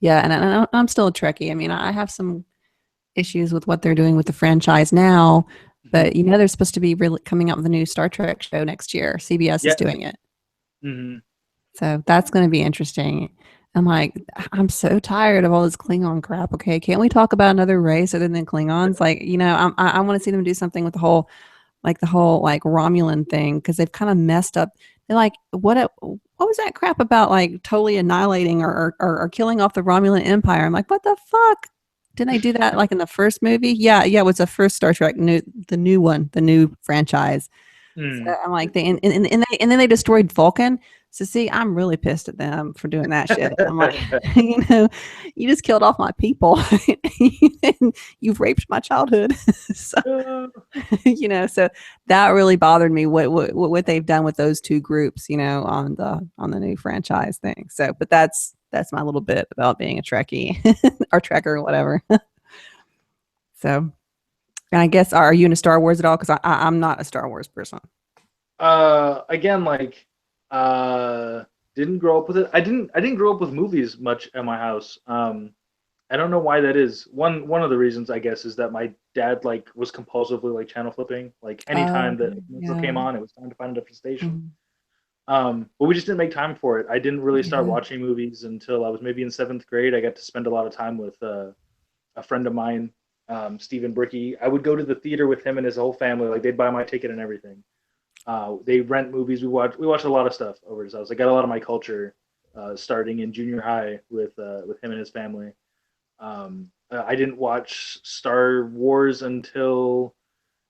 yeah, and I'm still a Trekkie. I mean, I have some issues with what they're doing with the franchise now, but they're supposed to be really coming out with a new Star Trek show next year. CBS is yes. doing it. Hmm. So that's going to be interesting. I'm like, I'm so tired of all this Klingon crap. Okay, can't we talk about another race other than Klingons? Like, I want to see them do something with the whole like Romulan thing because they've kind of messed up. They're like, what was that crap about like totally annihilating or killing off the Romulan Empire? I'm like, what the fuck? Didn't they do that like in the first movie? Yeah, yeah, it was the first Star Trek, the new one, the new franchise. So Mm. I'm like, and then they destroyed Vulcan. So see, I'm really pissed at them for doing that shit. I'm like, you know, you just killed off my people, and you've raped my childhood. So so that really bothered me. What they've done with those two groups, on the new franchise thing. So, but that's my little bit about being a Trekkie or Trekker or whatever. So, and I guess are you into Star Wars at all? Because I'm not a Star Wars person. Again, like, uh, didn't grow up with it. I didn't grow up with movies much at my house. I don't know why that is. One of the reasons, I guess, is that my dad like was compulsively like channel flipping. Like Oh, anytime that okay. a commercial Yeah. came on, it was time to find a different station. Mhm. But we just didn't make time for it. I didn't really start Yeah. watching movies until I was maybe in seventh grade. I got to spend a lot of time with a friend of mine, Stephen Bricky. I would go to the theater with him and his whole family. Like they'd buy my ticket and everything. They rent movies. We watched a lot of stuff over his house. I got a lot of my culture starting in junior high with him and his family. I didn't watch Star Wars until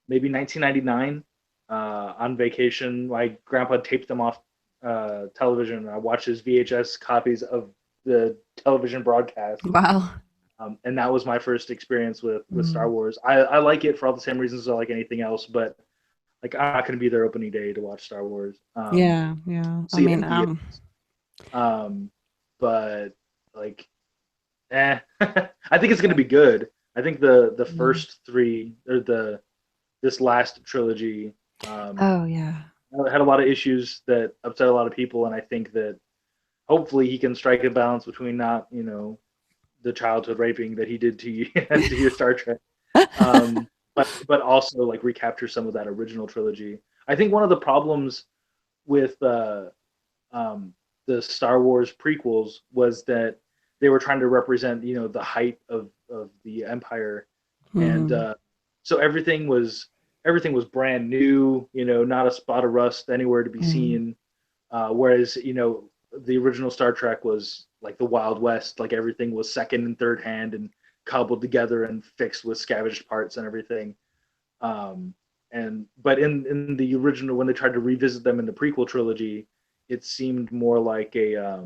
maybe 1999 on vacation. My grandpa taped them off television. I watched his VHS copies of the television broadcast, Wow. and that was my first experience with Star Mm. Wars. I like it for all the same reasons I like anything else, but like I'm not going to be there opening day to watch Star Wars. Yeah, yeah. I See it mean, in theaters. Um, but like, I think it's going to be good. I think the yeah. first three or this last trilogy um, Oh, yeah. had a lot of issues that upset a lot of people, and I think that hopefully he can strike a balance between not the childhood raping that he did to you to your Star Trek, um, but also like recapture some of that original trilogy. I think one of the problems with um, the Star Wars prequels was that they were trying to represent the height of the Empire, and Mhm. So everything was brand new, not a spot of rust anywhere to be Mm. seen. Whereas the original Star Trek was like the Wild West, like everything was second and third hand and cobbled together and fixed with scavenged parts and everything. Um, but in the original, when they tried to revisit them in the prequel trilogy, it seemed more like a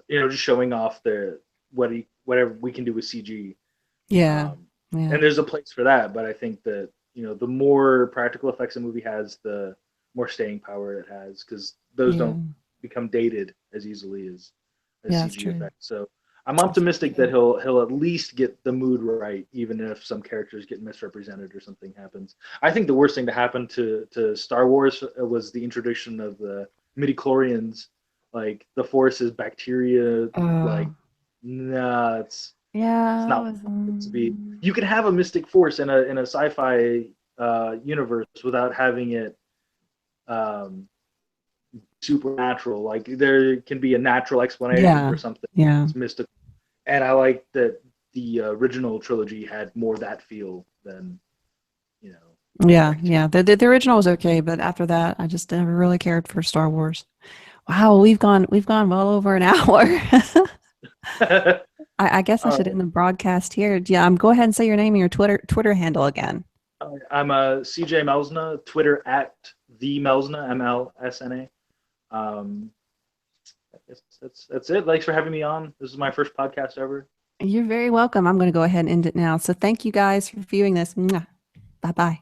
just showing off whatever we can do with CG. Yeah. Um, Yeah. and there's a place for that, but I think that the more practical effects a movie has, the more staying power it has, because those Yeah. don't become dated as easily as Yeah, that's CG true. effects. So I'm That's very optimistic that true. he'll at least get the mood right, even if some characters get misrepresented or something happens. I think the worst thing to happen to Star Wars was the introduction of the midichlorians. Like the Force is bacteria. Uh, Like, nah, it's yeah, that not was meant to be. You can have a mystic force in a sci-fi universe without having it um, supernatural. Like there can be a natural explanation yeah. for something Yeah. that's mystical, and I like that the original trilogy had more that feel than you know Yeah, bacteria. yeah. The original was okay, but after that, I just never really cared for Star Wars. Wow, we've gone well over an hour. I guess I All should right. end the broadcast here. Yeah, go ahead and say your name and your Twitter handle again. I'm CJ Mlsna, Twitter at the Melsna, Mlsna. I guess that's it. Thanks for having me on. This is my first podcast ever. You're very welcome. I'm going to go ahead and end it now. So thank you guys for viewing this. Bye bye.